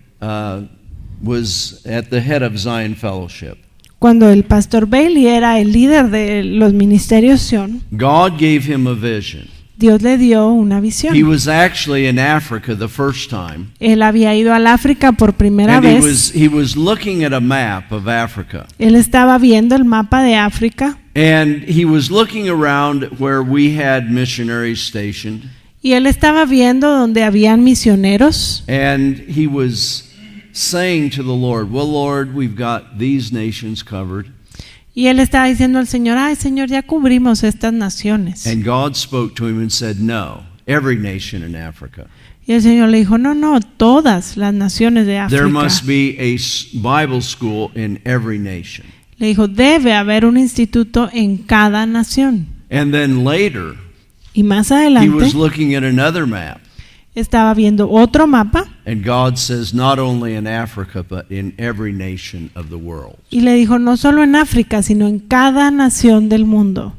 was at the head of Zion Fellowship, Cuando el pastor Bailey era el líder de los ministerios Sion, God gave him a vision. Dios le dio una He visión. was actually in Africa the first time, Él había ido al África por primera and vez. he was looking at a map of Africa, Él estaba viendo el mapa de África and he was looking around where we had missionaries stationed, y él estaba viendo donde habían misioneros and he was saying to the Lord, "Well, Lord, we've got these nations covered." y él estaba diciendo al Señor, ay Señor, ya cubrimos estas naciones. And God spoke to him and said, "No, every nation in Africa. Y el Señor le dijo, no, no, todas las naciones de There África. must be a Bible school in every nation." Le dijo, debe haber un instituto en cada nación. And then later, Y más he adelante was looking at another map, estaba viendo otro mapa and God says, "Not only in Africa, but in every nation of the world." y le dijo, no solo en África, sino en cada nación del mundo.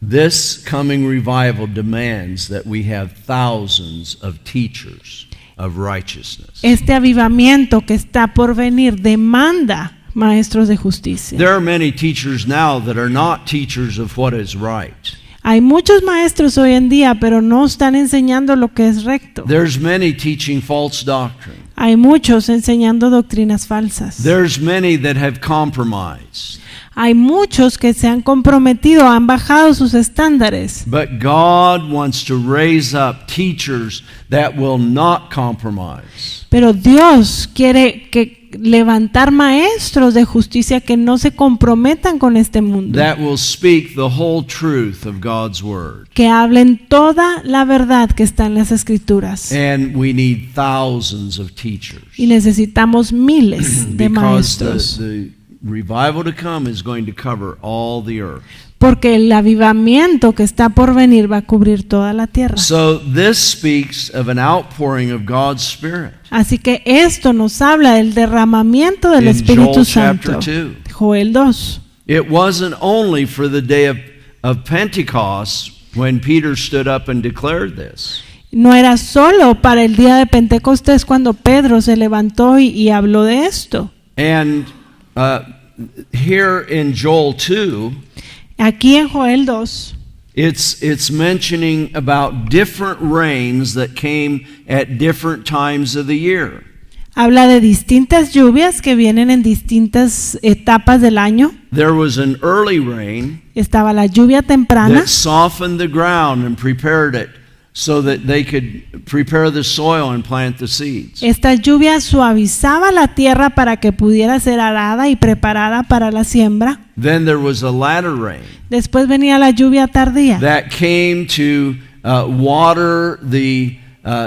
This coming revival demands that we have thousands of teachers of righteousness. Este avivamiento que está por venir demanda maestros de justicia. There are many teachers now that are not teachers of what is right. Hay muchos maestros hoy en día, pero no están enseñando lo que es recto. There's many teaching false doctrine. Hay muchos enseñando doctrinas falsas. There's many that have compromised. Hay muchos que se han comprometido, han bajado sus estándares. But God wants to raise up teachers that will not compromise. Pero Dios quiere levantar maestros de justicia que no se comprometan con este mundo. That will speak the whole truth of God's word. Que hablen toda la verdad que está en las Escrituras. And we need thousands of teachers. Y necesitamos miles de Because maestros. the revival to come is going to cover all the earth. Porque el avivamiento que está por venir va a cubrir toda la tierra. So this speaks of an outpouring of God's Spirit. Así que esto nos habla del derramamiento del In Espíritu Joel Santo. chapter 2. Joel 2. It wasn't only for the day of Pentecost when Peter stood up and declared this. No era solo para el día de Pentecostés cuando Pedro se levantó y habló de esto. And here in Joel 2, Aquí en Joel 2 it's mentioning about different rains that came at different times of the year. habla de distintas lluvias que vienen en distintas etapas del año. There was an early rain Estaba la lluvia temprana that softened the ground and prepared it so that they could prepare the soil and plant the seeds. Esta lluvia suavizaba la tierra para que pudiera ser arada y preparada para la siembra. Then there was a latter rain Después venía la lluvia tardía, that came to water the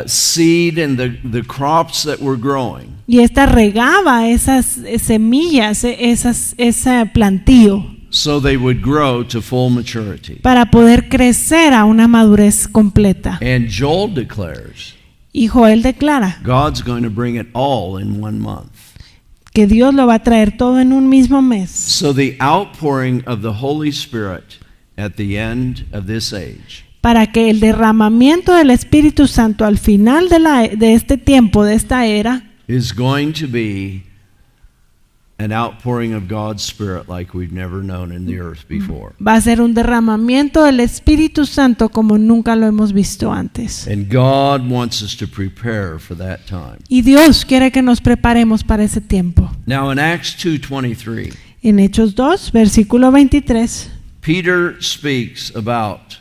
seed and the crops that were growing. y esta regaba esas semillas, ese plantío, So they would grow to full maturity. para poder crecer a una madurez completa. And Joel declares, Y Joel declara God's going to bring it all in 1 month. que Dios lo va a traer todo en un mismo mes. So the outpouring of the Holy Spirit at the end of this age Para que el derramamiento del Espíritu Santo al final de este tiempo, de esta era, is going to be an outpouring of God's Spirit like we've never known in the earth before. va a ser un derramamiento del Espíritu Santo como nunca lo hemos visto antes. And God wants us to prepare for that time. Y Dios quiere que nos preparemos para ese tiempo. Now in Acts 2:23, En Hechos 2, versículo 23, Peter speaks about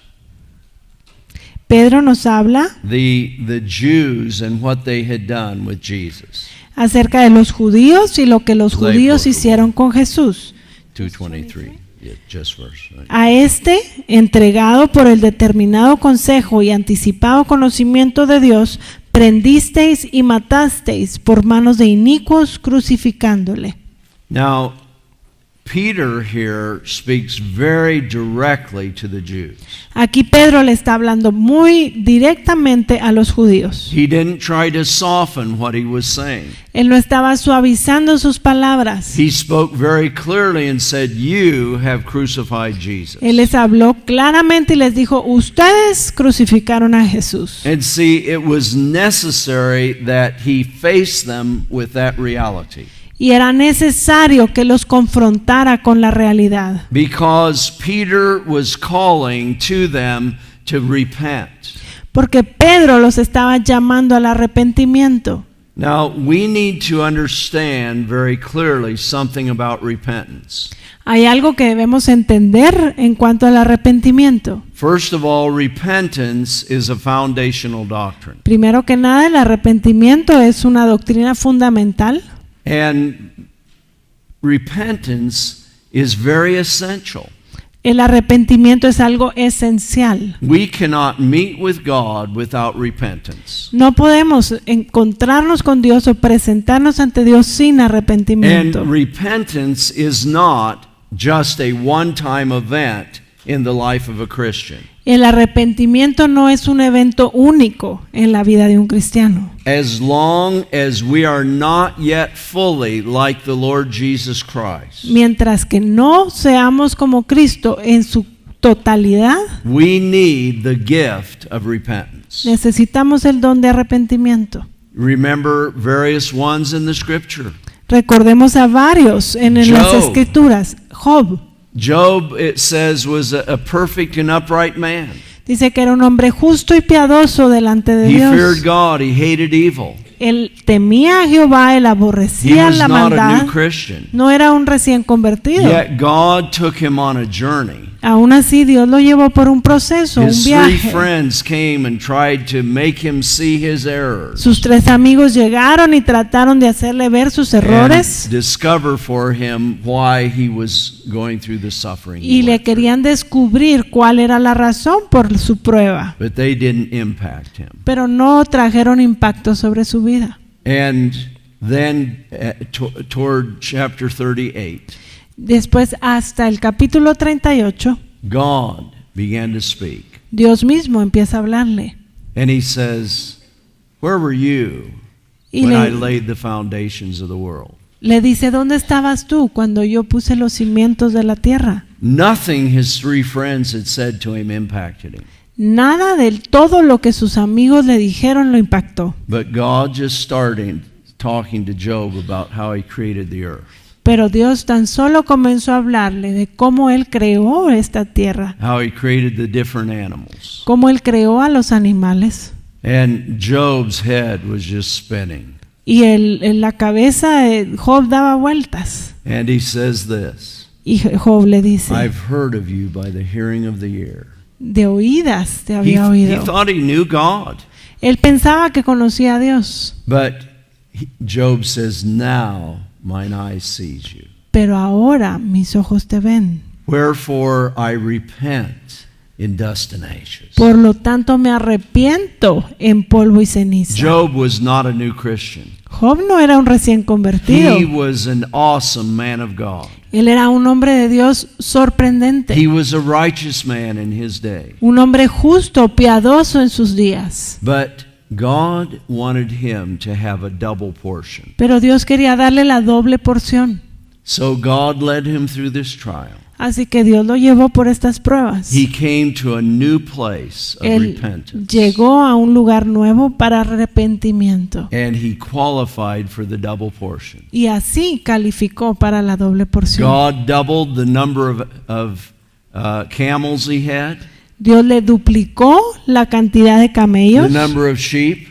Pedro nos habla the Jews and what they had done with Jesus. acerca de los judíos y lo que los Play judíos for it. hicieron con Jesús. 2:23. Yeah, just verse. Right? A este, entregado por el determinado consejo y anticipado conocimiento de Dios, prendisteis y matasteis por manos de inicuos, crucificándole. Now, Peter here speaks very directly to the Jews. Aquí Pedro le está hablando muy directamente a los judíos. He didn't try to soften what he was saying. Él no estaba suavizando sus palabras. He spoke very clearly and said, "You have crucified Jesus." Él les habló claramente y les dijo, ustedes crucificaron a Jesús. And see, it was necessary that he face them with that reality. Y era necesario que los confrontara con la realidad. Because Peter was calling to them to repent. Porque Pedro los estaba llamando al arrepentimiento. Now, we need to understand very clearly something about repentance. Hay algo que debemos entender en cuanto al arrepentimiento. First of all, repentance is a foundational doctrine. Primero que nada, el arrepentimiento es una doctrina fundamental. And repentance is very essential. El arrepentimiento es algo esencial. We cannot meet with God without repentance. No podemos encontrarnos con Dios o presentarnos ante Dios sin arrepentimiento. And repentance is not just a one-time event in the life of a Christian. El arrepentimiento no es un evento único en la vida de un cristiano. As long as we are not yet fully like the Lord Jesus Christ, Mientras que no seamos como Cristo en su totalidad, we need the gift of repentance. necesitamos el don de arrepentimiento. Remember various ones in the scripture. Recordemos a varios en las Job. escrituras. Job, it says, was a perfect and upright man. Dice que era un hombre justo y piadoso delante de He Dios. feared God, he hated evil. Él temía a Jehová, él He aborrecía was la not a maldad. new Christian. No era un recién convertido. Yet God took him on a journey. Aún así Dios lo llevó por un proceso, un His three viaje. friends came and tried to make him see his errors Sus tres amigos llegaron y trataron de hacerle ver sus errores and discover for him why he was going through the suffering. y he le went through. querían descubrir cuál era la razón por su prueba, But they didn't impact him. pero no trajeron impacto sobre su vida. And then toward chapter 38, Después, hasta el capítulo 38, God began to speak. Dios mismo empieza a hablarle And he says, "Where were you y when I le, laid the foundations of the world?" le dice, ¿dónde estabas tú cuando yo puse los cimientos de la tierra? Nothing his three friends had said to him impacted him. Nada de todo lo que sus amigos le dijeron lo impactó. But God just started talking to Job about how he created the earth, Pero Dios tan solo comenzó a hablarle de cómo Él creó esta tierra, how he created the different animals. cómo Él creó a los animales. And Job's head was just spinning. Y en la cabeza de Job daba vueltas. And he says this, Y Job le dice, "I've heard of you by the hearing of the ear." de oídas te He había oído. thought he knew God. Él pensaba que conocía a Dios, But Job says, "Now mine eyes sees you. pero ahora mis ojos te ven. Wherefore I repent in dust and ashes." Por lo tanto me arrepiento en polvo y ceniza. Job was not a new Christian. Job no era un recién convertido. He was an awesome man of God. Él era un hombre de Dios sorprendente. He was a righteous man in his day. Un hombre justo, piadoso en sus días. But God wanted him to have a double portion. Pero Dios quería darle la doble porción. So God led him through this trial. Así que Dios lo llevó por estas pruebas. He came to a new place of Él repentance. llegó a un lugar nuevo para arrepentimiento. And he qualified for the double portion. Y así calificó para la doble porción. God doubled the number of camels he had, Dios le duplicó la cantidad de the camellos, number of sheep,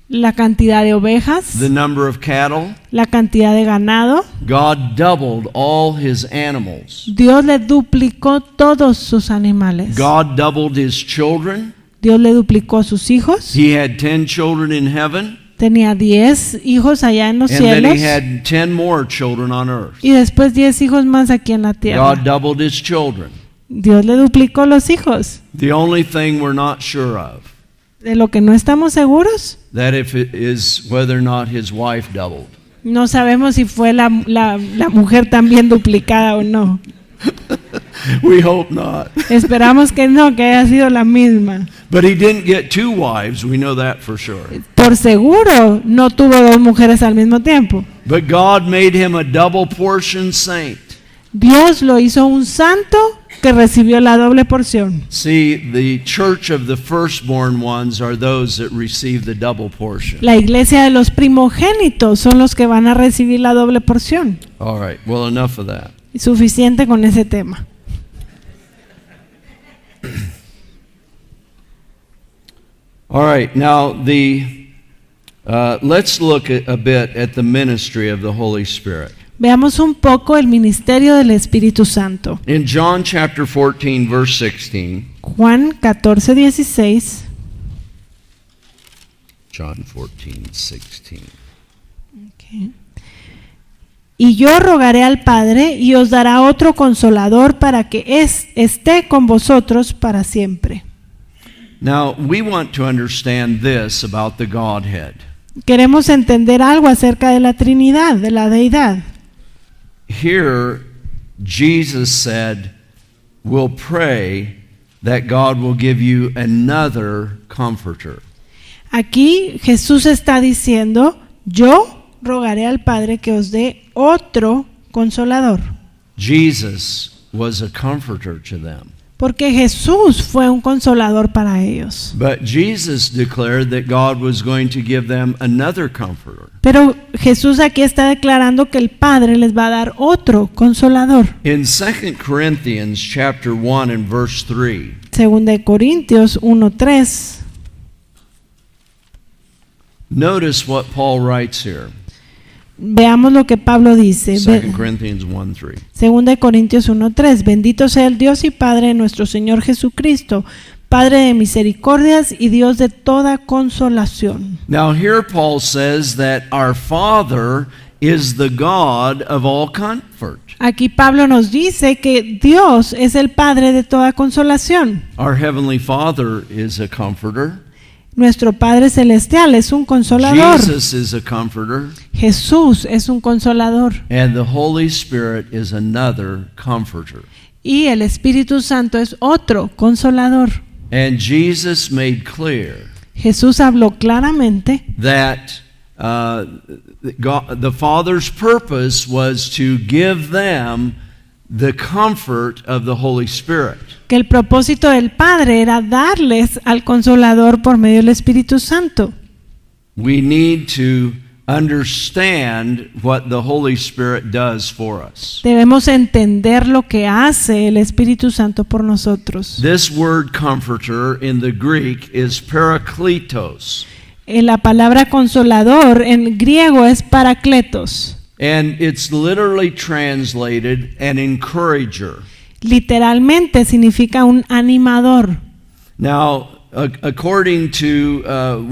la cantidad de ovejas, the number of cattle. la cantidad de ganado. God doubled all his animals. Dios le duplicó todos sus animales. God doubled his children. Dios le duplicó sus hijos. He had 10 children in heaven, Tenía 10 hijos allá en los and then cielos he had 10 more children on earth. y después 10 hijos más aquí en la God tierra. doubled his children. Dios le duplicó los hijos. The only thing we're not sure of, De lo que no estamos seguros that if it is whether or not his wife doubled. No sabemos si fue la mujer también duplicada o no. We hope not. Esperamos que no, que haya sido la misma. But he didn't get 2 wives, we know that for sure. Por seguro no tuvo 2 mujeres al mismo tiempo. But God made him a double portion saint. Dios lo hizo un santo que recibió la doble porción. See, the church of the firstborn ones are those that receive the double portion. La iglesia de los primogénitos son los que van a recibir la doble porción. All right, well, enough of that. Suficiente con ese tema. All right, now let's look a bit at the ministry of the Holy Spirit. Veamos un poco el ministerio del Espíritu Santo. In John chapter 14, verse 16. Juan 14:16. John 14:16. Okay. Y yo rogaré al Padre y os dará otro consolador para que esté con vosotros para siempre. Now, we want to understand this about the Godhead. Queremos entender algo acerca de la Trinidad, de la Deidad. Here, Jesus said, we'll pray that God will give you another comforter. Aquí Jesús está diciendo, yo rogaré al Padre que os dé otro consolador. Jesus was a comforter to them. Porque Jesús fue un consolador para ellos. But Jesus declared that God was going to give them another comforter. Pero Jesús aquí está declarando que el Padre les va a dar otro consolador. In 2 Corinthians chapter 1 and verse 3. Segunda de Corintios 1:3. Notice what Paul writes here. Veamos lo que Pablo dice. 2 Corinthians 1:3. Segunda de Corintios 1:3. Bendito sea el Dios y Padre de nuestro Señor Jesucristo, Padre de misericordias y Dios de toda consolación. Now here Paul says that our Father is the God of all comfort. Aquí Pablo nos dice que Dios es el Padre de toda consolación. Our Heavenly Father is a comforter. Nuestro Padre Celestial es un consolador. Jesus is a comforter. Jesús es un consolador. And the Holy Spirit is another comforter. Y el Espíritu Santo es otro consolador. And Jesus made clear Jesús habló claramente that the Father's purpose was to give them the comfort of the Holy Spirit. Que el propósito del Padre era darles al Consolador por medio del Espíritu Santo. We need to understand what the Holy Spirit does for us. Debemos entender lo que hace el Espíritu Santo por nosotros. This word comforter in the Greek is parakletos. La palabra consolador en griego es parakletos. And it's literally translated an encourager. Literalmente significa un animador. Now, according to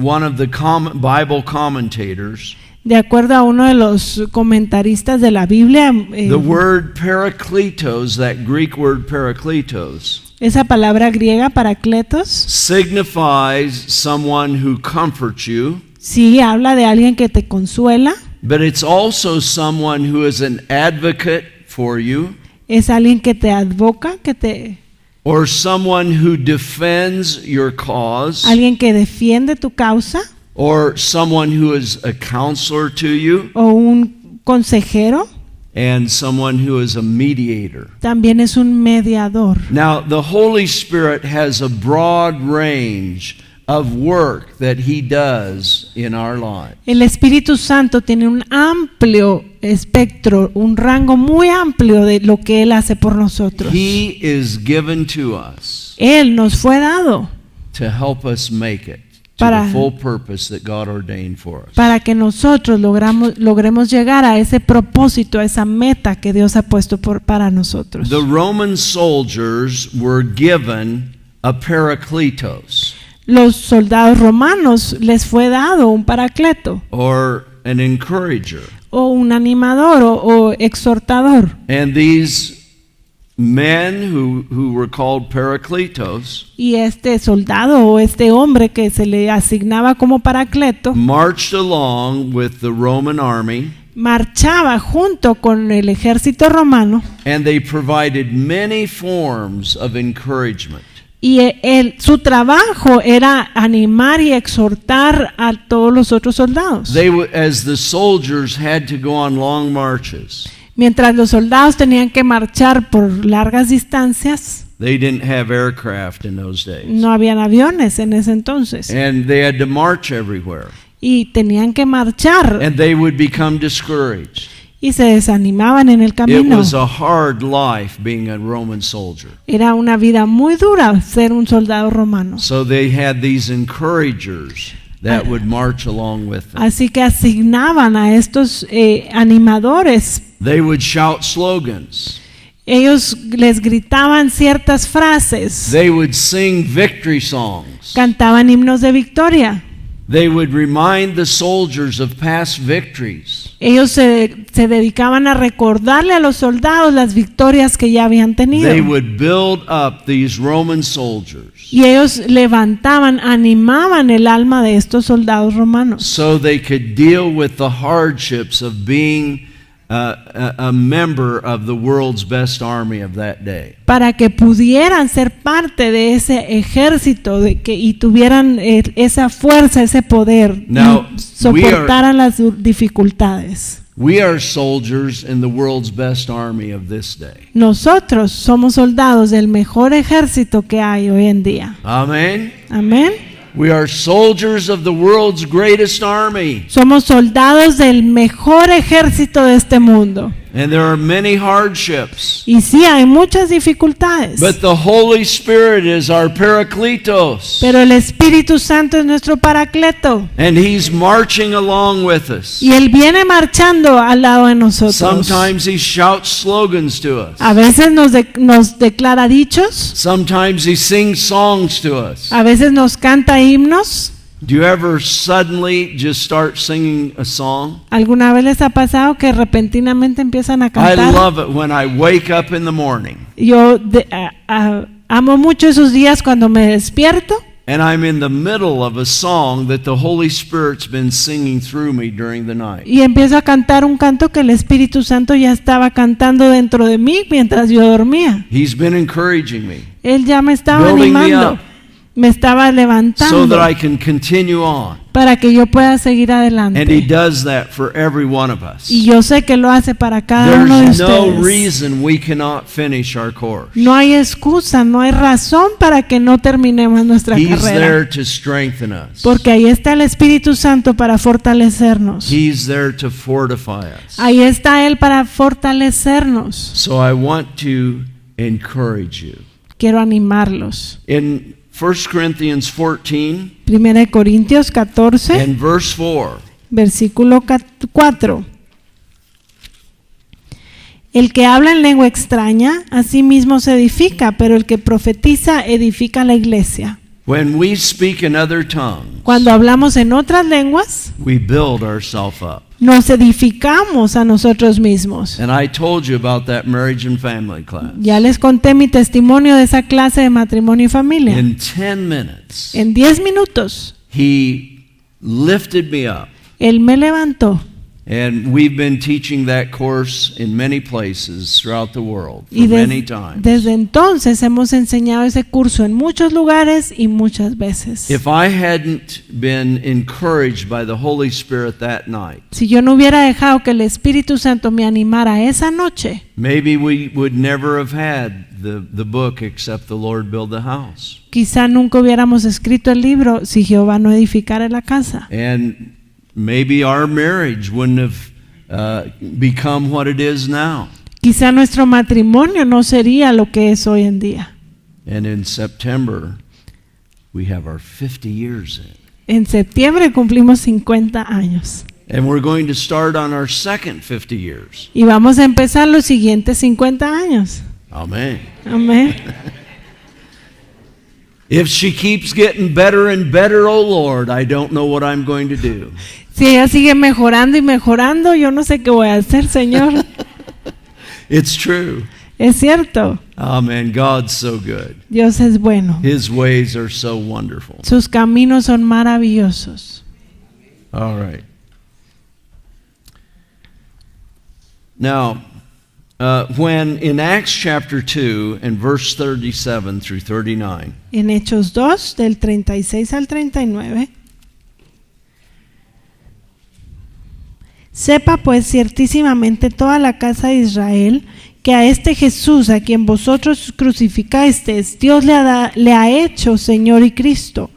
one of the Bible commentators, de acuerdo a uno de los comentaristas de la Biblia, the word parakletos, that Greek word parakletos, esa palabra griega parakletos, signifies someone who comforts you. Sí, habla de alguien que te consuela. But it's also someone who is an advocate for you. Es alguien que te advoca, or someone who defends your cause. Alguien que defiende tu causa. Or someone who is a counselor to you. O un consejero. And someone who is a mediator. También es un mediador. Now, the Holy Spirit has a broad range of work that he does in our lives. El Espíritu Santo tiene un amplio espectro, un rango muy amplio de lo que él hace por nosotros. He is given to us. Él nos fue dado to help us make it to the full purpose that God ordained for us. Para que nosotros logremos llegar a ese propósito, a esa meta que Dios ha puesto para nosotros. The Roman soldiers were given a parakletos. Los soldados romanos les fue dado un paracleto. Or an encourager. O un animador o exhortador. And these men who were called parakletos, y este soldado o este hombre que se le asignaba como paracleto, marched along with the Roman army, marchaba junto con el ejército romano and they provided many forms of encouragement. y su trabajo era animar y exhortar a todos los otros soldados. As the soldiers had to go on long marches, Mientras los soldados tenían que marchar por largas distancias, they didn't have aircraft in those days. no habían aviones en ese entonces And they had to march everywhere. y tenían que marchar And they would become discouraged. y se desanimaban en el It camino. was a hard life being a Roman soldier. Era una vida muy dura ser un soldado romano. So they had these encouragers that would march along with them. Así que asignaban a estos animadores. They would shout slogans. Ellos les gritaban ciertas frases, They would sing victory songs. cantaban himnos de victoria. They would remind the soldiers of past victories. Ellos se dedicaban a recordarle a los soldados las victorias que ya habían tenido. They would build up these Roman soldiers Y ellos levantaban, animaban el alma de estos soldados romanos so they could deal with the hardships of being a member of the world's best army of that day. para que pudieran ser parte de ese ejército y tuvieran esa fuerza, ese poder, Now, y soportaran las dificultades. We are soldiers in the world's best army of this day. Nosotros somos soldados del mejor ejército que hay hoy en día. Amen. Amén. We are soldiers of the world's greatest army. Somos soldados del mejor ejército de este mundo. And there are many hardships. Y sí, hay muchas dificultades. But the Holy Spirit is our Paracletos. Pero el Espíritu Santo es nuestro Paracleto. And He's marching along with us. Y Él viene marchando al lado de nosotros. Sometimes He shouts slogans to us. A veces nos declara dichos. Sometimes He sings songs to us. A veces nos canta himnos. Do you ever suddenly just start singing a song? ¿Alguna vez les ha pasado que repentinamente empiezan a I cantar? love it when I wake up in the morning Yo amo mucho esos días cuando me despierto and I'm in the middle of a song that the Holy Spirit's been singing through me during the night. y empiezo a cantar un canto que el Espíritu Santo ya estaba cantando dentro de mí mientras yo dormía. He's been encouraging me Él ya me estaba Building me animando, up. me estaba so levantando that I can continue on. para que yo pueda seguir And He adelante. does that for every one of us. Y yo sé que lo hace para cada uno de There's no ustedes. reason we cannot finish our course. No hay excusa, no hay razón para que no terminemos nuestra He's carrera. there to strengthen us. Porque ahí está el Espíritu Santo para fortalecernos. He's there to fortify us. Ahí está Él para fortalecernos. So I want to encourage you. Quiero animarlos. In 1 Corinthians 14 Primera de Corintios 14, and verse 4, versículo 4. El que habla en lengua extraña, a sí mismo se edifica, pero el que profetiza edifica la iglesia. when we speak in other tongues, Cuando hablamos en otras lenguas, we build ourselves up. nos edificamos a nosotros mismos. And I told you about that marriage and family class. Ya les conté mi testimonio de esa clase de matrimonio y familia. In 10 minutes, En 10 minutos, He lifted me up. Él me levantó. And we've been teaching that course in many places throughout the world for Y many times. desde entonces hemos enseñado ese curso en muchos lugares y muchas veces. If I hadn't been encouraged by the Holy Spirit that night, Si yo no hubiera dejado que el Espíritu Santo me animara esa noche, maybe we would never have had the book except the Lord build the house. quizá nunca hubiéramos escrito el libro si Jehová no edificara la casa. And maybe our marriage wouldn't have become what it is now. Quizá nuestro matrimonio no sería lo que es hoy en día. And in September, we have our 50 years in. En septiembre cumplimos 50 años And we're going to start on our second 50 years. y vamos a empezar los siguientes 50 años. Amen. Amén. If she keeps getting better and better, oh Lord, I don't know what I'm going to do. Si ella sigue mejorando y mejorando, yo no sé qué voy a hacer, Señor. It's true. Es cierto, Amen. God's so good. Dios es bueno. His ways are so wonderful. Sus caminos son maravillosos. All right. Now, when in Acts chapter 2 and verse 37 through 39, En Hechos 2, del 36 al 39, sepa pues ciertísimamente toda la casa de Israel que a este Jesús a quien vosotros crucificasteis, Dios le ha hecho Señor y Cristo.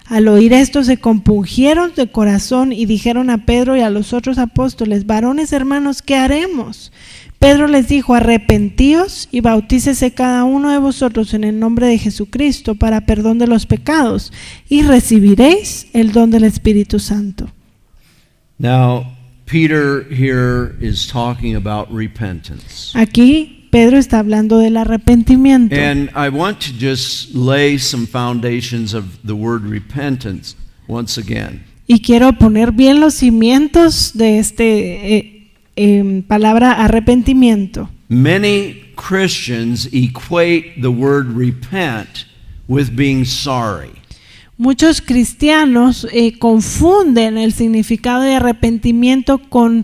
Al oír esto se compungieron de corazón y dijeron a Pedro y a los otros apóstoles: varones hermanos, ¿qué haremos? Pedro les dijo: arrepentíos y bautícese cada uno de vosotros en el nombre de Jesucristo para perdón de los pecados y recibiréis el don del Espíritu Santo. now Peter here is talking about repentance. Aquí Pedro está hablando del arrepentimiento. And I want to just lay some foundations of the word repentance once again. Y quiero poner bien los cimientos de palabra arrepentimiento. Many Christians equate the word repent with being sorry. Muchos cristianos confunden el significado de arrepentimiento con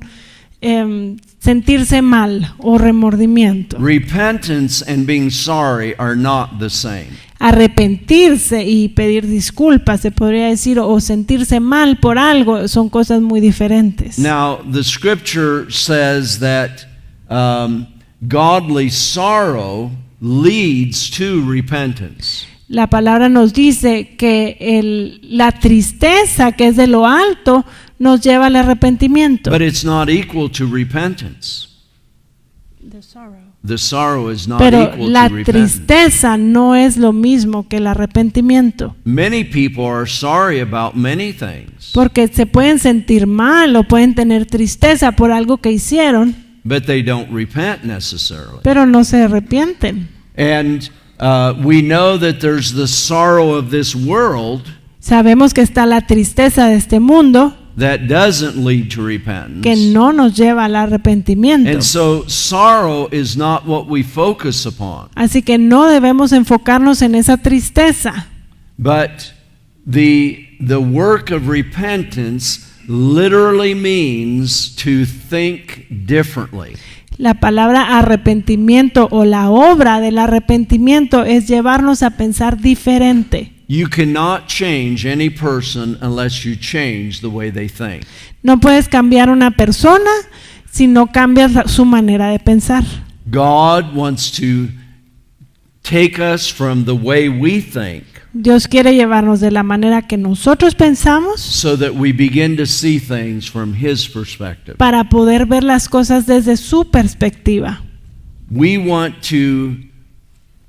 sentirse mal o remordimiento. Repentance and being sorry are not the same. Arrepentirse y pedir disculpas, se podría decir, o sentirse mal por algo, son cosas muy diferentes. Now, the scripture says that godly sorrow leads to repentance. La palabra nos dice que la tristeza que es de lo alto nos lleva al arrepentimiento. But it's not equal to repentance. The sorrow is not Pero equal la to repentance. tristeza no es lo mismo que el arrepentimiento, Many people are sorry about many things, porque se pueden sentir mal o pueden tener tristeza por algo que hicieron, but they don't repent necessarily. pero no se arrepienten. And we know that there's the sorrow of this world Sabemos que está la tristeza de este mundo that doesn't lead to que repentance. no nos lleva al arrepentimiento. And so sorrow is not what we focus upon. Así que no debemos enfocarnos en esa tristeza. But the work of repentance literally means to think differently. La palabra arrepentimiento o la obra del arrepentimiento es llevarnos a pensar diferente. You cannot change any person unless you change the way they think. No puedes cambiar una persona si no cambias su manera de pensar. God wants to take us from the way we think Dios quiere llevarnos de la manera que nosotros pensamos so that we begin to see things from His perspective. para poder ver las cosas desde su perspectiva. We want to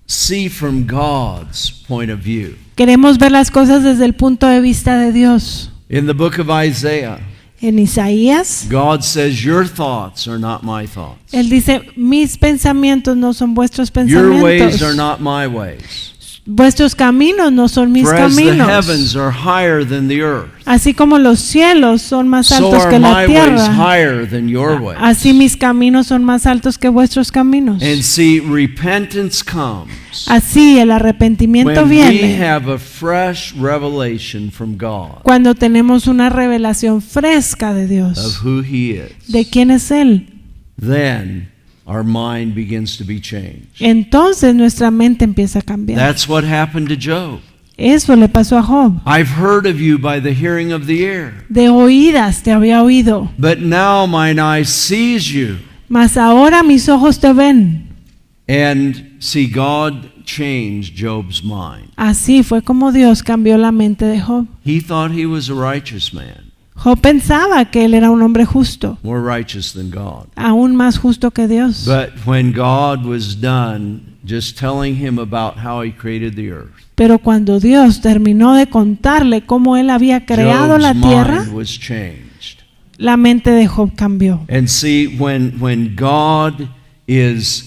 see from God's point of view. Queremos ver las cosas desde el punto de vista de Dios. In the book of Isaiah, En Isaías, God says, your thoughts are not my thoughts. Él dice: mis pensamientos no son vuestros Your ways pensamientos. are not my ways. Vuestros caminos no son mis For as the caminos. heavens are higher than the earth, Así como los cielos son más so altos are que la my ways tierra, higher than your ways. así mis caminos son más altos que vuestros caminos. And see, repentance comes Así el arrepentimiento when we viene have a fresh revelation from God cuando tenemos una revelación fresca de of Dios, who He is. de quién es Él. Then our mind begins to be changed. Entonces nuestra mente empieza a cambiar. That's what happened to Job. Eso le pasó a Job. I've heard of you by the hearing of the ear, De oídas te había oído, but now mine eye sees you. mas ahora mis ojos te ven. And see, God changed Job's mind. Así fue como Dios cambió la mente de Job. He thought he was a righteous man, Job pensaba que él era un hombre justo, more righteous than God. aún más justo que Dios. But when God was done just telling him about how He created the earth, Pero cuando Dios terminó de contarle cómo él había creado Job's la tierra, mind was changed. la mente de Job cambió. And see, when God is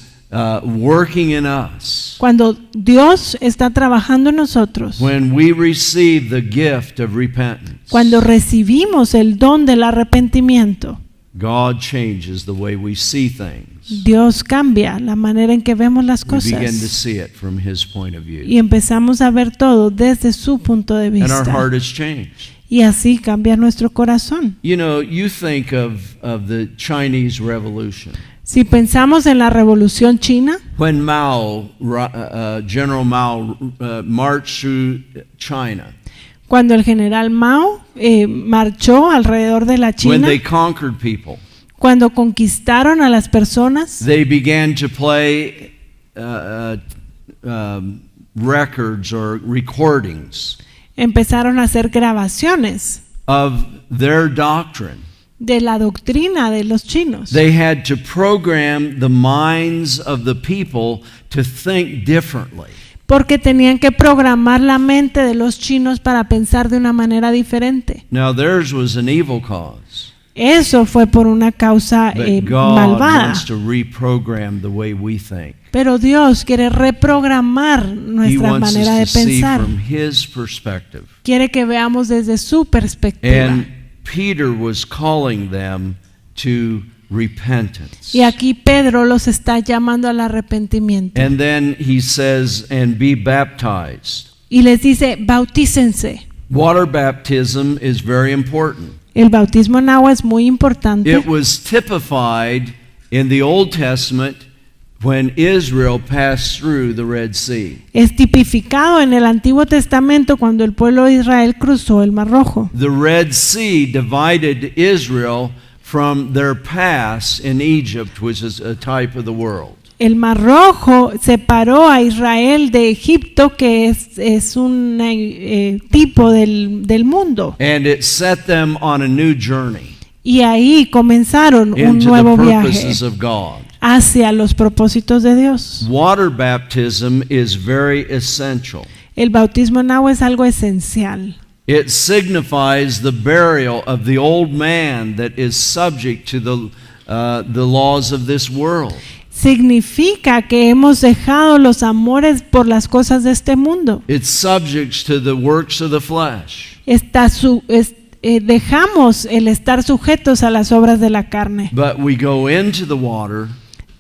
working in us, Cuando Dios está trabajando en nosotros, when we receive the gift of repentance, cuando recibimos el don del arrepentimiento, God changes the way we see things. Dios cambia la manera en que vemos las We begin to cosas see it from His point of view. y empezamos a ver todo desde su punto de And our vista. heart is changed. Y así cambia nuestro corazón. You know, you think of the Chinese Revolution. Si pensamos en la Revolución China, when General Mao marched through China, cuando el general Mao marchó alrededor de la when China, they conquered people, cuando conquistaron a las personas, they began to play records or recordings empezaron a hacer grabaciones of their doctrine. de la doctrina de los chinos. They had to program the minds of the people to think differently. Porque tenían que programar la mente de los chinos para pensar de una manera diferente. Now theirs was an evil cause, Eso fue por una causa but God malvada. wants to reprogram the way we think. Pero Dios quiere reprogramar He nuestra wants us manera de to see pensar. from His perspective. Quiere que veamos desde su perspectiva. And Peter was calling them to repentance. Y aquí Pedro los está llamando al arrepentimiento. And then he says, and be baptized. Y les dice, bautícense. Water baptism is very important. El bautismo en agua es muy importante. It was typified in the Old Testament when Israel passed through the Red Sea. Es tipificado en el Antiguo Testamento cuando el pueblo de Israel cruzó el Mar Rojo. The Red Sea divided Israel from their past in Egypt, which is a type of the world. El Mar Rojo separó a Israel de Egipto, que es un tipo del mundo. And it set them on a new journey Y ahí comenzaron un into the nuevo viaje purposes of God. hacia los propósitos de Dios. Water baptism is very essential. El bautismo en agua es algo esencial. It signifies the burial of the old man that is subject to the laws of this world. Significa que hemos dejado los amores por las cosas de este mundo. It's subject to the works of the flesh. Dejamos el estar sujetos a las obras de la carne. But we go into the water.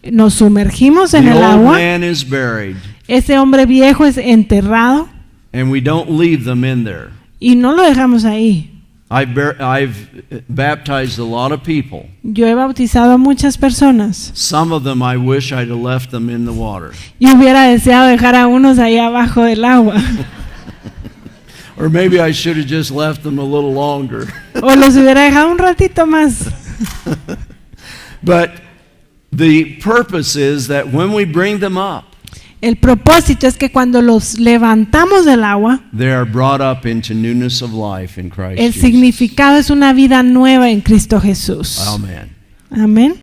Nos sumergimos en The el old agua. man is buried, Ese hombre viejo es enterrado and we don't leave them in there. y no lo dejamos ahí. I've baptized a lot of people. Yo he bautizado a muchas personas. Some of them I wish I'd have left them in the water. Yo hubiera deseado dejar a unos ahí abajo del agua. Or maybe I should have just left them a little longer. O los hubiera dejado un ratito más. But the purpose is that when we bring them up, El propósito es que cuando los levantamos del agua, they are brought up into newness of life in Christ el Jesus. significado es una vida nueva en Cristo Jesús. Amen. Amén.